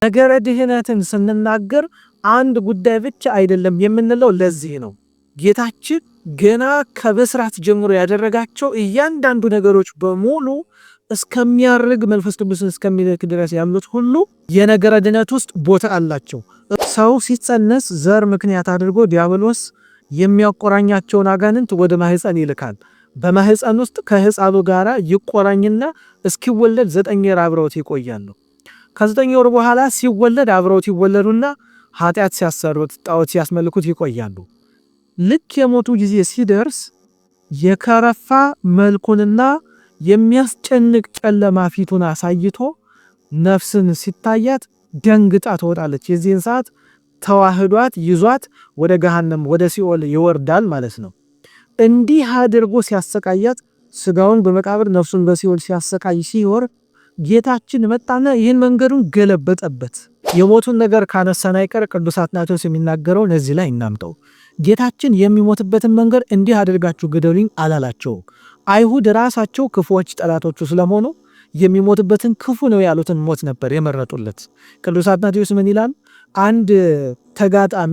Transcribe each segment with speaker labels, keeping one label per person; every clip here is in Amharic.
Speaker 1: ነገረ ድህነትን ስንናገር አንድ ጉዳይ ብቻ አይደለም የምንለው ለዚህ ነው። ጌታችን ገና ከብስራት ጀምሮ ያደረጋቸው እያንዳንዱ ነገሮች በሙሉ እስከሚያርግ መንፈስ ቅዱስን እስከሚልክ ድረስ ያሉት ሁሉ የነገረ ድህነት ውስጥ ቦታ አላቸው። ሰው ሲጸነስ ዘር ምክንያት አድርጎ ዲያብሎስ የሚያቆራኛቸውን አጋንንት ወደ ማህፀን ይልካል። በማህፀን ውስጥ ከህፃኑ ጋራ ይቆራኝና እስኪወለድ 9 ወር አብረውት ይቆያሉ። ከ9 ወር በኋላ ሲወለድ አብረውት ይወለዱና ኃጢአት ሲያሰሩት ጣዖት ሲያስመልኩት ይቆያሉ። ልክ የሞቱ ጊዜ ሲደርስ የከረፋ መልኩንና የሚያስጨንቅ ጨለማ ፊቱን አሳይቶ ነፍስን ሲታያት ደንግጣ ትወጣለች። የዚህን ሰዓት ተዋህዷት ይዟት ወደ ገሃነም ወደ ሲኦል ይወርዳል ማለት ነው። እንዲህ አድርጎ ሲያሰቃያት ስጋውን በመቃብር ነፍሱን በሲኦል ሲያሰቃይ ሲወር ጌታችን መጣና ይህን መንገዱን ገለበጠበት። የሞቱን ነገር ካነሳን አይቀር ቅዱስ አትናቴዎስ የሚናገረው እዚህ ላይ እናምጠው። ጌታችን የሚሞትበትን መንገድ እንዲህ አድርጋችሁ ግደሉኝ አላላቸው። አይሁድ ራሳቸው ክፉዎች ጠላቶቹ ስለሆኑ የሚሞትበትን ክፉ ነው ያሉትን ሞት ነበር የመረጡለት። ቅዱስ አትናቴዎስ ምን ይላል? አንድ ተጋጣሚ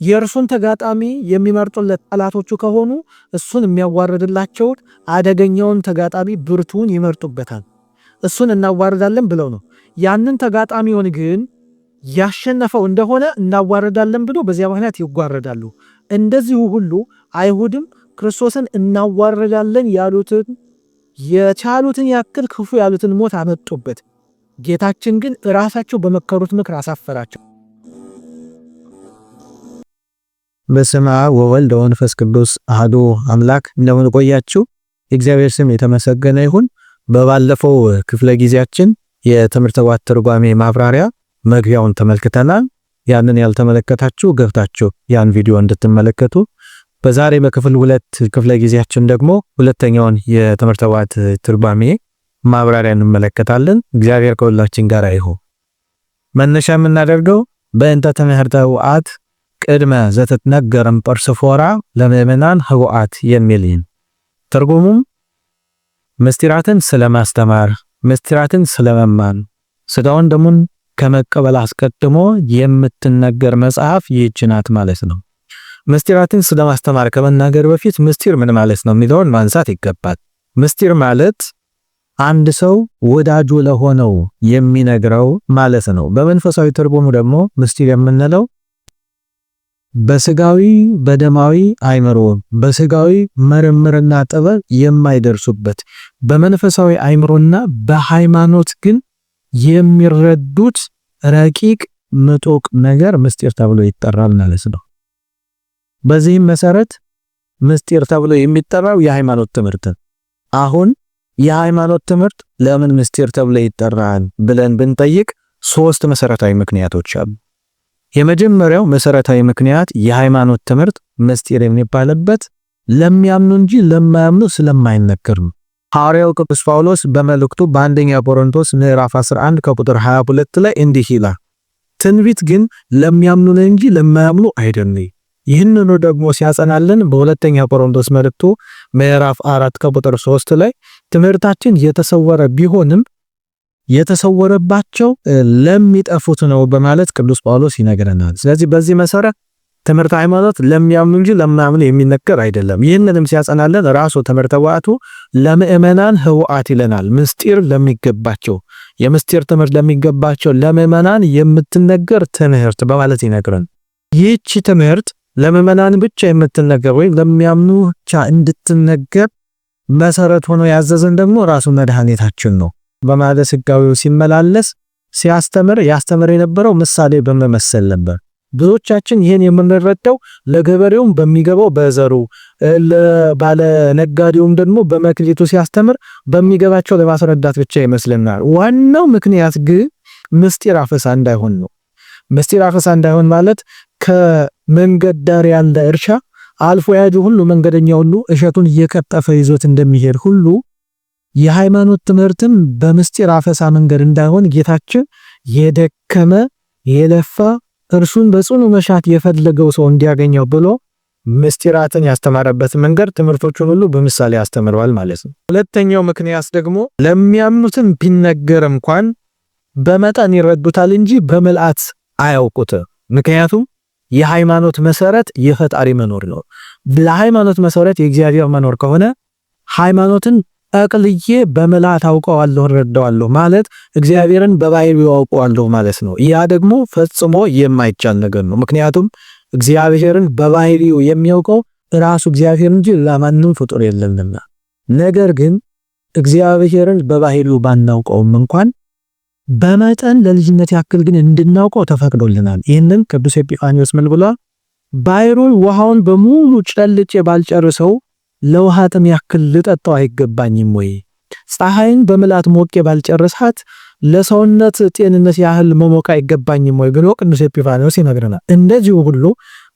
Speaker 1: የእርሱን ተጋጣሚ የሚመርጡለት ጠላቶቹ ከሆኑ እሱን የሚያዋርድላቸው አደገኛውን ተጋጣሚ ብርቱን ይመርጡበታል። እሱን እናዋርዳለን ብለው ነው። ያንን ተጋጣሚውን ግን ያሸነፈው እንደሆነ እናዋርዳለን ብሎ በዚያ ምክንያት ይጓረዳሉ። እንደዚሁ ሁሉ አይሁድም ክርስቶስን እናዋርዳለን ያሉትን የቻሉትን ያክል ክፉ ያሉትን ሞት አመጡበት። ጌታችን ግን ራሳቸው በመከሩት ምክር አሳፈራቸው። በስመ አብ ወወልድ ወመንፈስ ቅዱስ አሐዱ አምላክ። እንደምን ቆያችሁ? የእግዚአብሔር ስም የተመሰገነ ይሁን። በባለፈው ክፍለ ጊዜያችን የትምህርተ ዋት ትርጓሜ ማብራሪያ መግቢያውን ተመልክተናል። ያንን ያልተመለከታችሁ ገብታችሁ ያን ቪዲዮ እንድትመለከቱ። በዛሬ በክፍል 2 ክፍለ ጊዜያችን ደግሞ ሁለተኛውን የትምህርተ ዋት ትርጓሜ ማብራሪያ እንመለከታለን። እግዚአብሔር ከሁላችን ጋር ይሁን። መነሻ የምናደርገው በእንተ ትምህርተ ዋት ቅድመ ዘትትነገርም ጰርስፎራ ለምእመናን ህቡአት የሚል ትርጉሙም ምስጢራትን ስለማስተማር፣ ምስጢራትን ስለመማር፣ ስጋውን ደሙን ከመቀበል አስቀድሞ የምትነገር መጽሐፍ ይህች ናት ማለት ነው። ምስጢራትን ስለማስተማር ከመናገር በፊት ምስጢር ምን ማለት ነው የሚለውን ማንሳት ይገባል። ምስጢር ማለት አንድ ሰው ወዳጁ ለሆነው የሚነግረው ማለት ነው። በመንፈሳዊ ትርጉሙ ደግሞ ምስጢር የምንለው በስጋዊ በደማዊ አይምሮ በስጋዊ ምርምርና ጥበብ የማይደርሱበት በመንፈሳዊ አይምሮና በሃይማኖት ግን የሚረዱት ረቂቅ ምጡቅ ነገር ምስጢር ተብሎ ይጠራል ማለት ነው። በዚህም መሰረት ምስጢር ተብሎ የሚጠራው የሃይማኖት ትምህርት። አሁን የሃይማኖት ትምህርት ለምን ምስጢር ተብሎ ይጠራል ብለን ብንጠይቅ 3 መሰረታዊ ምክንያቶች አሉ። የመጀመሪያው መሰረታዊ ምክንያት የሃይማኖት ትምህርት ምስጢር የሚባልበት ለሚያምኑ እንጂ ለማያምኑ ስለማይነገር ነው። ሐዋርያው ቅዱስ ጳውሎስ በመልእክቱ በአንደኛ ቆሮንቶስ ምዕራፍ 11 ከቁጥር 22 ላይ እንዲህ ይላል፣ ትንቢት ግን ለሚያምኑ እንጂ ለማያምኑ አይደለም። ይህንኑ ደግሞ ሲያጸናልን በሁለተኛ ቆሮንቶስ መልእክቱ ምዕራፍ 4 ከቁጥር 3 ላይ ትምህርታችን የተሰወረ ቢሆንም የተሰወረባቸው ለሚጠፉት ነው በማለት ቅዱስ ጳውሎስ ይነግረናል። ስለዚህ በዚህ መሰረት ትምህርት ሃይማኖት ለሚያምኑ እንጂ ለማያምኑ የሚነገር አይደለም። ይህንንም ሲያጸናልን ራሱ ትምህርተ ዋቱ ለምእመናን ህቡአት ይለናል። ምስጢር ለሚገባቸው የምስጢር ትምህርት ለሚገባቸው ለምእመናን የምትነገር ትምህርት በማለት ይነግረን። ይህች ትምህርት ለምእመናን ብቻ የምትነገር ወይም ለሚያምኑ ብቻ እንድትነገር መሰረት ሆኖ ያዘዘን ደግሞ ራሱ መድኃኒታችን ነው። በማለ ስጋዊው ሲመላለስ ሲያስተምር ያስተምር የነበረው ምሳሌ በመመሰል ነበር። ብዙዎቻችን ይሄን የምንረዳው ለገበሬውም በሚገባው በዘሩ ለባለ ነጋዴውም ደግሞ በመክሊቱ ሲያስተምር በሚገባቸው ለማስረዳት ብቻ ይመስልናል። ዋናው ምክንያት ግን ምስጢር አፈሳ እንዳይሆን ነው። ምስጢር አፈሳ እንዳይሆን ማለት ከመንገድ ዳር ያለ እርሻ አልፎ ያጁ ሁሉ መንገደኛ ሁሉ እሸቱን እየቀጠፈ ይዞት እንደሚሄድ ሁሉ የሃይማኖት ትምህርትም በምስጢር አፈሳ መንገድ እንዳይሆን ጌታችን የደከመ የለፋ እርሱን በጽኑ መሻት የፈለገው ሰው እንዲያገኘው ብሎ ምስጢራትን ያስተማረበት መንገድ ትምህርቶቹን ሁሉ በምሳሌ ያስተምረዋል ማለት ነው። ሁለተኛው ምክንያት ደግሞ ለሚያምኑትም ቢነገር እንኳን በመጠን ይረዱታል እንጂ በምልአት አያውቁትም። ምክንያቱም የሃይማኖት መሰረት የፈጣሪ መኖር ነው። ለሃይማኖት መሰረት የእግዚአብሔር መኖር ከሆነ ሃይማኖትን አቅልዬ በምልአት አውቀዋለሁ እረዳዋለሁ ማለት እግዚአብሔርን በባህሪው አውቀዋለሁ ማለት ነው። ያ ደግሞ ፈጽሞ የማይቻል ነገር ነው። ምክንያቱም እግዚአብሔርን በባህሪው የሚያውቀው ራሱ እግዚአብሔር እንጂ ለማንም ፍጡር የለምና። ነገር ግን እግዚአብሔርን በባህሪው ባናውቀውም እንኳን በመጠን ለልጅነት ያክል ግን እንድናውቀው ተፈቅዶልናል። ይህንን ቅዱስ ኤጲፋንዮስ ምን ብሏል? ባሕሩን ውሃውን በሙሉ ጨልጬ ባልጨርሰው ለውሃ ጥም ያክል ልጠጣው አይገባኝም ወይ? ፀሐይን በምልአት ሞቄ ባልጨርሳት ለሰውነት ጤንነት ያህል መሞቅ አይገባኝም ወይ ብሎ ቅዱስ ኤጲፋንዮስ ይነግረናል። እንደዚሁ ሁሉ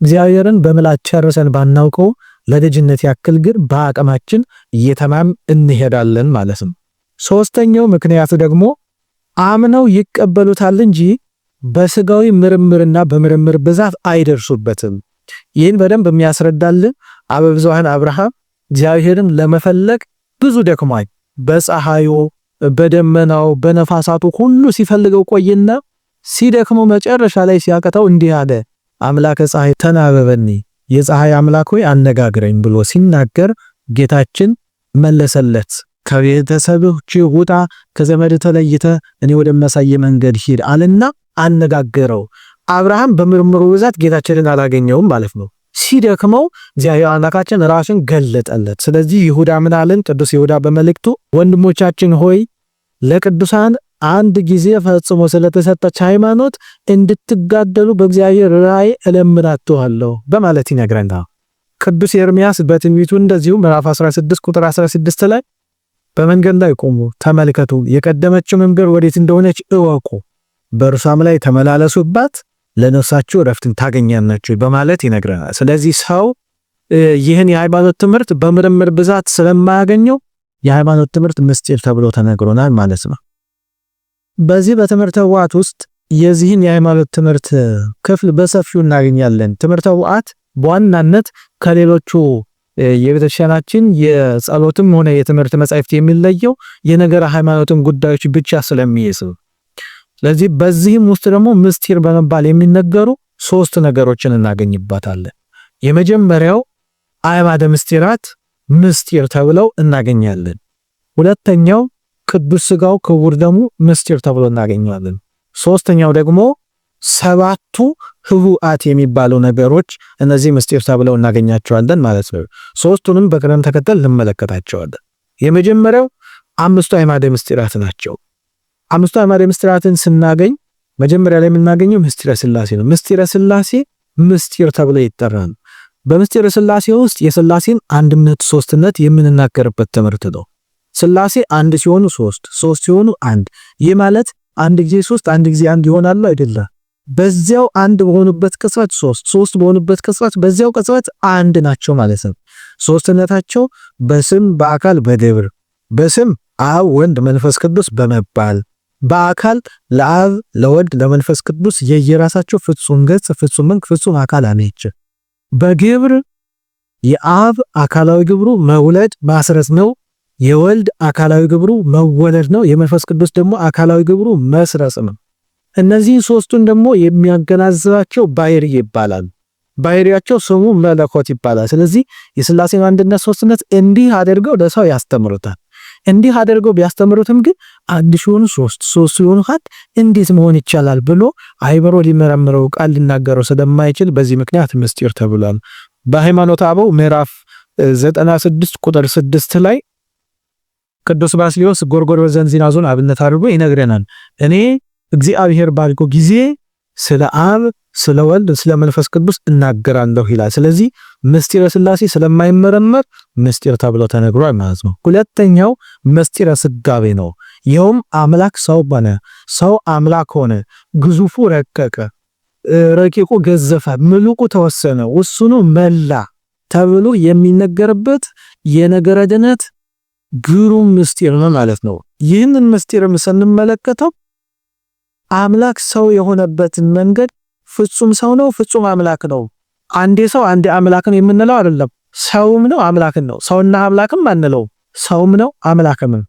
Speaker 1: እግዚአብሔርን በምልአት ጨርሰን ባናውቀው ለልጅነት ያክል ግን በአቅማችን እየተማም እንሄዳለን ማለት ነው። ሶስተኛው ምክንያቱ ደግሞ አምነው ይቀበሉታል እንጂ በስጋዊ ምርምርና በምርምር ብዛት አይደርሱበትም። ይህን በደንብ የሚያስረዳልን አበብዙኃን አብርሃም እግዚአብሔርን ለመፈለግ ብዙ ደክሟል። በፀሐዩ፣ በደመናው፣ በነፋሳቱ ሁሉ ሲፈልገው ቆይና ሲደክመው መጨረሻ ላይ ሲያቀተው እንዲህ አለ፣ አምላከ ፀሐይ ተናበበኒ፣ የፀሐይ አምላክ ሆይ አነጋግረኝ ብሎ ሲናገር ጌታችን መለሰለት፣ ከቤተሰብህ ውጣ፣ ከዘመድ ተለይተ እኔ ወደማሳየ መንገድ ሂድ አለና አነጋገረው። አብርሃም በምርምሩ ብዛት ጌታችንን አላገኘውም ማለት ነው። ሲደክመው እግዚአብሔር አምላካችን ራሱን ገለጠለት። ስለዚህ ይሁዳ ምን አለን? ቅዱስ ይሁዳ በመልእክቱ ወንድሞቻችን ሆይ ለቅዱሳን አንድ ጊዜ ፈጽሞ ስለተሰጠች ሃይማኖት እንድትጋደሉ በእግዚአብሔር ራእይ እለምናችኋለሁ በማለት ይነግረናል። ቅዱስ ኤርምያስ በትንቢቱ እንደዚሁ ምዕራፍ 16 ቁጥር 16 ላይ በመንገድ ላይ ቆሙ፣ ተመልከቱ፣ የቀደመችው መንገድ ወዴት እንደሆነች እወቁ፣ በእርሷም ላይ ተመላለሱባት፣ ለነፍሳችሁ ረፍትን ታገኛላችሁ በማለት ይነግረናል። ስለዚህ ሰው ይህን የሃይማኖት ትምህርት በምርምር ብዛት ስለማያገኘው የሃይማኖት ትምህርት ምስጢር ተብሎ ተነግሮናል ማለት ነው። በዚህ በትምህርተ ኅቡዓት ውስጥ የዚህን የሃይማኖት ትምህርት ክፍል በሰፊው እናገኛለን። ትምህርተ ኅቡዓት በዋናነት ከሌሎቹ የቤተክርስቲያናችን የጸሎትም ሆነ የትምህርት መጻሕፍት የሚለየው የነገረ ሃይማኖትን ጉዳዮች ብቻ ስለሚይዝ። ስለዚህ በዚህም ውስጥ ደግሞ ምስጢር በመባል የሚነገሩ 3 ነገሮችን እናገኝባታለን። የመጀመሪያው አዕማደ ምስጢራት ምስጢር ተብለው እናገኛለን። ሁለተኛው ቅዱስ ሥጋው ክቡር ደሙ ምስጢር ተብሎ እናገኛለን። ሶስተኛው ደግሞ 7ቱ ኅቡዓት የሚባሉ ነገሮች እነዚህ ምስጢር ተብለው እናገኛቸዋለን ማለት ነው። 3ቱንም በቅደም ተከተል እንመለከታቸዋለን። የመጀመሪያው 5ቱ አዕማደ ምስጢራት ናቸው። 5ቱ አዕማደ ምስጢራትን ስናገኝ መጀመሪያ ላይ የምናገኘው ምስጢረ ሥላሴ ነው። ምስጢረ ሥላሴ ምስጢር ተብሎ ይጠራል። በምስጢረ ሥላሴ ውስጥ የሥላሴን አንድነት ሶስትነት የምንናገርበት ትምህርት ነው። ሥላሴ አንድ ሲሆኑ 3 ሲሆኑ 1። ይህ ማለት አንድ ጊዜ 3 አንድ ጊዜ 1 ይሆናሉ አይደለም። በዚያው አንድ በሆኑበት ቅጽበት 3 በሆኑበት ቅጽበት በዚያው ቅጽበት አንድ ናቸው ማለት ነው። ሶስትነታቸው በስም በአካል በግብር በስም አብ ወልድ መንፈስ ቅዱስ በመባል በአካል ለአብ ለወልድ ለመንፈስ ቅዱስ የየራሳቸው ፍጹም ገጽ ፍጹም መልክ ፍጹም አካል አላቸው። በግብር የአብ አካላዊ ግብሩ መውለድ ማስረጽ ነው። የወልድ አካላዊ ግብሩ መወለድ ነው። የመንፈስ ቅዱስ ደግሞ አካላዊ ግብሩ መስረጽ ነው። እነዚህ 3ቱን ደግሞ የሚያገናዝባቸው ባሕርይ ይባላል። ባሕርያቸው ስሙ መለኮት ይባላል። ስለዚህ የሥላሴን አንድነት ሶስትነት እንዲህ አድርገው ለሰው ያስተምሩታል። እንዲህ አድርገው ቢያስተምሩትም ግን አንድ ሲሆኑ 3 ሲሆኑ 1 እንዴት መሆን ይቻላል ብሎ አይምሮ ሊመረምረው ቃል ሊናገረው ስለማይችል በዚህ ምክንያት ምስጢር ተብሏል። በሃይማኖተ አበው ምዕራፍ 96 ቁጥር 6 ላይ ቅዱስ ባስልዮስ ጎርጎርዮስ ዘእንዚናዞን አብነት አድርጎ ይነግረናል። እኔ እግዚአብሔር ባልኩ ጊዜ ስለ አብ ስለ ወልድ ስለ መንፈስ ቅዱስ እናገራለሁ ይላል። ስለዚህ ምስጢረ ሥላሴ ስለማይመረመር ምስጢር ተብሎ ተነግሯል ማለት ነው። ሁለተኛው ምስጢረ ሥጋዌ ነው። ይኸውም አምላክ ሰው ሆነ፣ ሰው አምላክ ሆነ፣ ግዙፉ ረቀቀ፣ ረቂቁ ገዘፈ፣ ምሉቁ ተወሰነ፣ ውሱኑ መላ ተብሎ የሚነገርበት የነገረ ድነት ግሩም ምስጢር ነው ማለት ነው። ይህንን ምስጢርም ስንመለከተው አምላክ ሰው የሆነበትን መንገድ ፍጹም ሰው ነው፣ ፍጹም አምላክ ነው። አንዴ ሰው አንዴ አምላክ ነው የምንለው አይደለም። ሰውም ነው አምላክም ነው። ሰውና አምላክም አንለው፣ ሰውም ነው አምላክም ነው።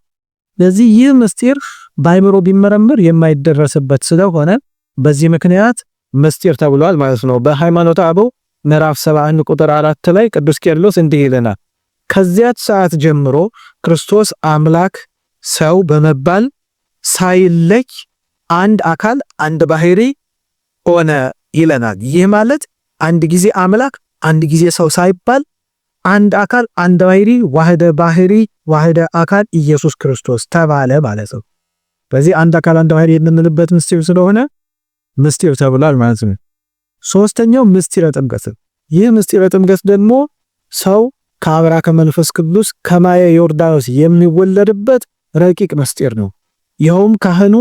Speaker 1: ስለዚህ ይህ ምስጢር በአይምሮ ቢመረምር የማይደረስበት ስለሆነ በዚህ ምክንያት ምስጢር ተብሏል ማለት ነው። በሃይማኖተ አበው ምዕራፍ 71 ቁጥር 4 ላይ ቅዱስ ቄርሎስ እንዲህ ይለናል፣ ከዚያች ሰዓት ጀምሮ ክርስቶስ አምላክ ሰው በመባል ሳይለይ አንድ አካል አንድ ባህሪ ሆነ ይለናል። ይህ ማለት አንድ ጊዜ አምላክ አንድ ጊዜ ሰው ሳይባል አንድ አካል አንድ ባህሪ ዋህደ አካል ኢየሱስ ክርስቶስ ተባለ ማለት ነው። በዚህ አንድ አካል አንድ ባህሪ የምንልበት ምስጢር ስለሆነ ምስጢር ተብሏል ማለት ነው። ሶስተኛው ምስጢረ ጥምቀት። ይህ ምስጢረ ጥምቀት ደግሞ ሰው ከአብራ ከመንፈስ ቅዱስ ከማየ ዮርዳኖስ የሚወለድበት ረቂቅ ምስጢር ነው። ይኸውም ካህኑ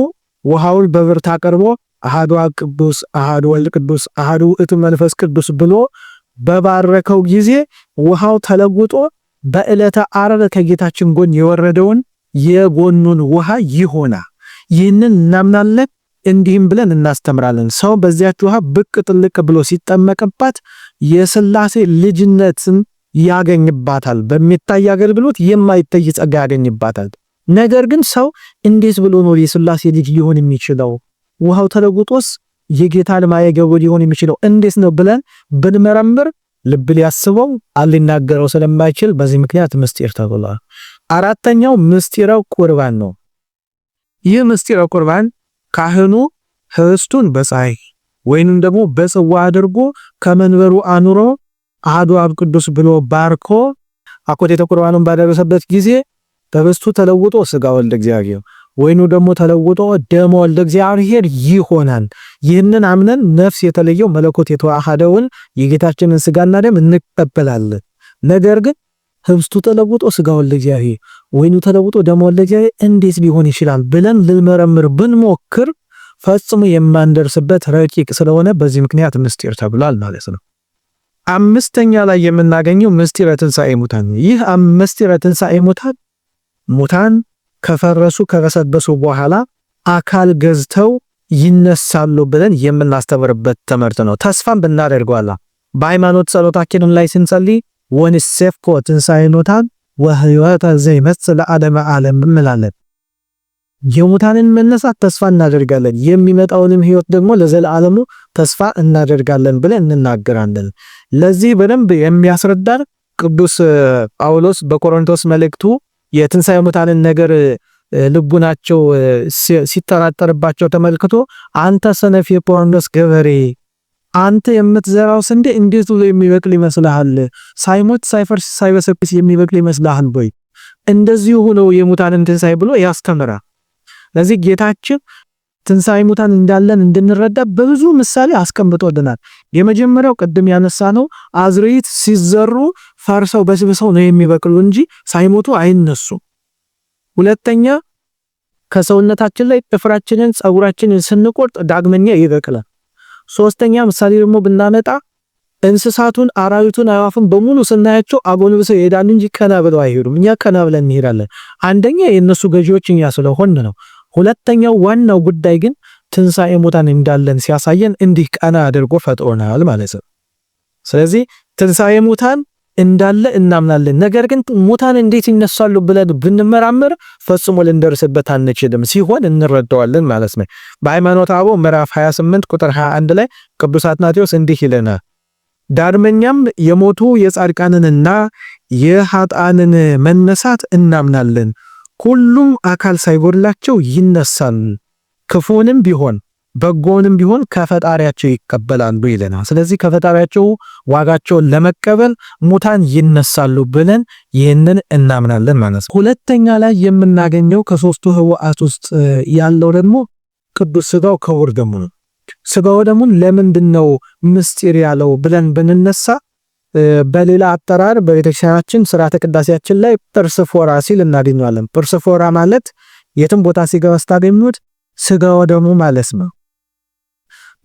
Speaker 1: ውሃውን በብርት አቅርቦ አሐዱ አብ ቅዱስ አሐዱ ወልድ ቅዱስ አሐዱ ውእቱ መንፈስ ቅዱስ ብሎ በባረከው ጊዜ ውሃው ተለውጦ በዕለተ ዓርብ ከጌታችን ጎን የወረደውን የጎኑን ውሃ ይሆናል። ይህንን እናምናለን፣ እንዲህም ብለን እናስተምራለን። ሰው በዚያች ውሃ ብቅ ጥልቅ ብሎ ሲጠመቅባት የሥላሴ ልጅነትን ያገኝባታል። በሚታይ አገልግሎት የማይታይ ጸጋ ያገኝባታል። ነገር ግን ሰው እንዴት ብሎ ነው የሥላሴ ልጅ ሊሆን የሚችለው? ውሃው ተለውጦስ የጌታ ልማየ ገቦ ሊሆን የሚችለው እንዴት ነው ብለን ብንመረምር ልብ ሊያስበው አልናገረው ስለማይችል በዚህ ምክንያት ምስጢር ተብሏል። አራተኛው ምስጢረ ቁርባን ነው። ይህ ምስጢረ ቁርባን ካህኑ ህብስቱን በፀሐይ ወይንም ደግሞ በጽዋ አድርጎ ከመንበሩ አኑሮ አሐዱ አብ ቅዱስ ብሎ ባርኮ አኮቴተ ቁርባኑን ባደረሰበት ጊዜ ህብስቱ ተለውጦ ሥጋ ወልደ እግዚአብሔር ወይኑ ደግሞ ተለውጦ ደሞ ወልደ እግዚአብሔር ይሆናል። ይህንን አምነን ነፍስ የተለየው መለኮት የተዋሃደውን የጌታችንን ሥጋና ደም እንቀበላለን። ነገር ግን ህብስቱ ተለውጦ ሥጋ ወልደ እግዚአብሔር ወይኑ ተለውጦ ደሞ ወልደ እግዚአብሔር እንዴት ሊሆን ይችላል ብለን ልንመረምር ብንሞክር ፈጽሞ የማንደርስበት ረቂቅ ስለሆነ በዚህ ምክንያት ምስጢር ተብሏል ማለት ነው። አምስተኛ ላይ የምናገኘው ምስጢረ ትንሣኤ ሙታን። ይህ ምስጢረ ትንሣኤ ሙታን ከፈረሱ ከበሰበሱ በኋላ አካል ገዝተው ይነሳሉ ብለን የምናስተምርበት ትምህርት ነው። ተስፋም ብናደርገዋላ በሃይማኖት ጸሎታችን ላይ ስንጸልይ ወንሴፍኮ ትንሣኤ ሙታን ወሕይወተ ዘይመጽእ ለዓለመ ዓለም እንላለን። የሙታንን መነሳት ተስፋ እናደርጋለን፣ የሚመጣውንም ሕይወት ደግሞ ለዘላለሙ ተስፋ እናደርጋለን ብለን እንናገራለን። ለዚህ በደንብ የሚያስረዳን ቅዱስ ጳውሎስ በቆሮንቶስ መልእክቱ የትንሣኤ ሙታንን ነገር ልቡናቸው ሲጠራጠርባቸው ተመልክቶ አንተ ሰነፍ የቆሮንቶስ ገበሬ፣ አንተ የምትዘራው ስንዴ እንዴት ብሎ የሚበቅል ይመስልሃል? ሳይሞት ሳይፈርስ ሳይበሰብስ የሚበቅል ይመስልሃል ወይ? እንደዚሁ ሆኖ የሙታንን ትንሣኤ ብሎ ያስተምራል። ለዚህ ጌታችን ትንሣኤ ሙታን እንዳለን እንድንረዳ በብዙ ምሳሌ አስቀምጦልናል። የመጀመሪያው ቅድም ያነሳነው አዝርዕት ሲዘሩ ፈርሰው በስብሰው ነው የሚበቅሉ እንጂ ሳይሞቱ አይነሱ። ሁለተኛ ከሰውነታችን ላይ ጥፍራችንን ጸጉራችንን ስንቆርጥ ዳግመኛ ይበቅላል። ሶስተኛ ምሳሌ ደግሞ ብናመጣ እንስሳቱን፣ አራዊቱን፣ አዕዋፍን በሙሉ ስናያቸው አጎንብሰው ይሄዳሉ እንጂ ቀና ብለው አይሄዱም። እኛ ቀና ብለን እንሄዳለን። አንደኛ የእነሱ ገዢዎች እኛ ስለሆን ነው። ሁለተኛው ዋናው ጉዳይ ግን ትንሣኤ ሙታን እንዳለን ሲያሳየን እንዲህ ቀና አድርጎ ፈጥሮናል ማለት ነው። ስለዚህ ትንሣኤ ሙታን እንዳለ እናምናለን። ነገር ግን ሙታን እንዴት ይነሳሉ ብለን ብንመራመር ፈጽሞ ልንደርስበት አንችልም። ሲሆን እንረዳዋለን ማለት ነው። በሃይማኖተ አበው ምዕራፍ 28 ቁጥር 21 ላይ ቅዱስ አትናቴዎስ እንዲህ ይለናል፣ ዳግመኛም የሞቱ የጻድቃንንና የኃጥአንን መነሳት እናምናለን። ሁሉም አካል ሳይጎድላቸው ይነሳል፣ ክፉንም ቢሆን በጎንም ቢሆን ከፈጣሪያቸው ይቀበላሉ ይለናል። ስለዚህ ከፈጣሪያቸው ዋጋቸውን ለመቀበል ሙታን ይነሳሉ ብለን ይህንን እናምናለን ማለት ነው። ሁለተኛ ላይ የምናገኘው ከሶስቱ ህዋዓት ውስጥ ያለው ደግሞ ቅዱስ ሥጋው ክቡር ደሙ ነው። ሥጋው ደሙን ለምንድነው ምስጢር ያለው ብለን ብንነሳ በሌላ አጠራር በቤተክርስቲያናችን ሥርዓተ ቅዳሴያችን ላይ ጵርስፎራ ሲል እናገኘዋለን። ጵርስፎራ ማለት የትም ቦታ ሲገባ ስታገኙት ሥጋው ደሙ ማለት ነው።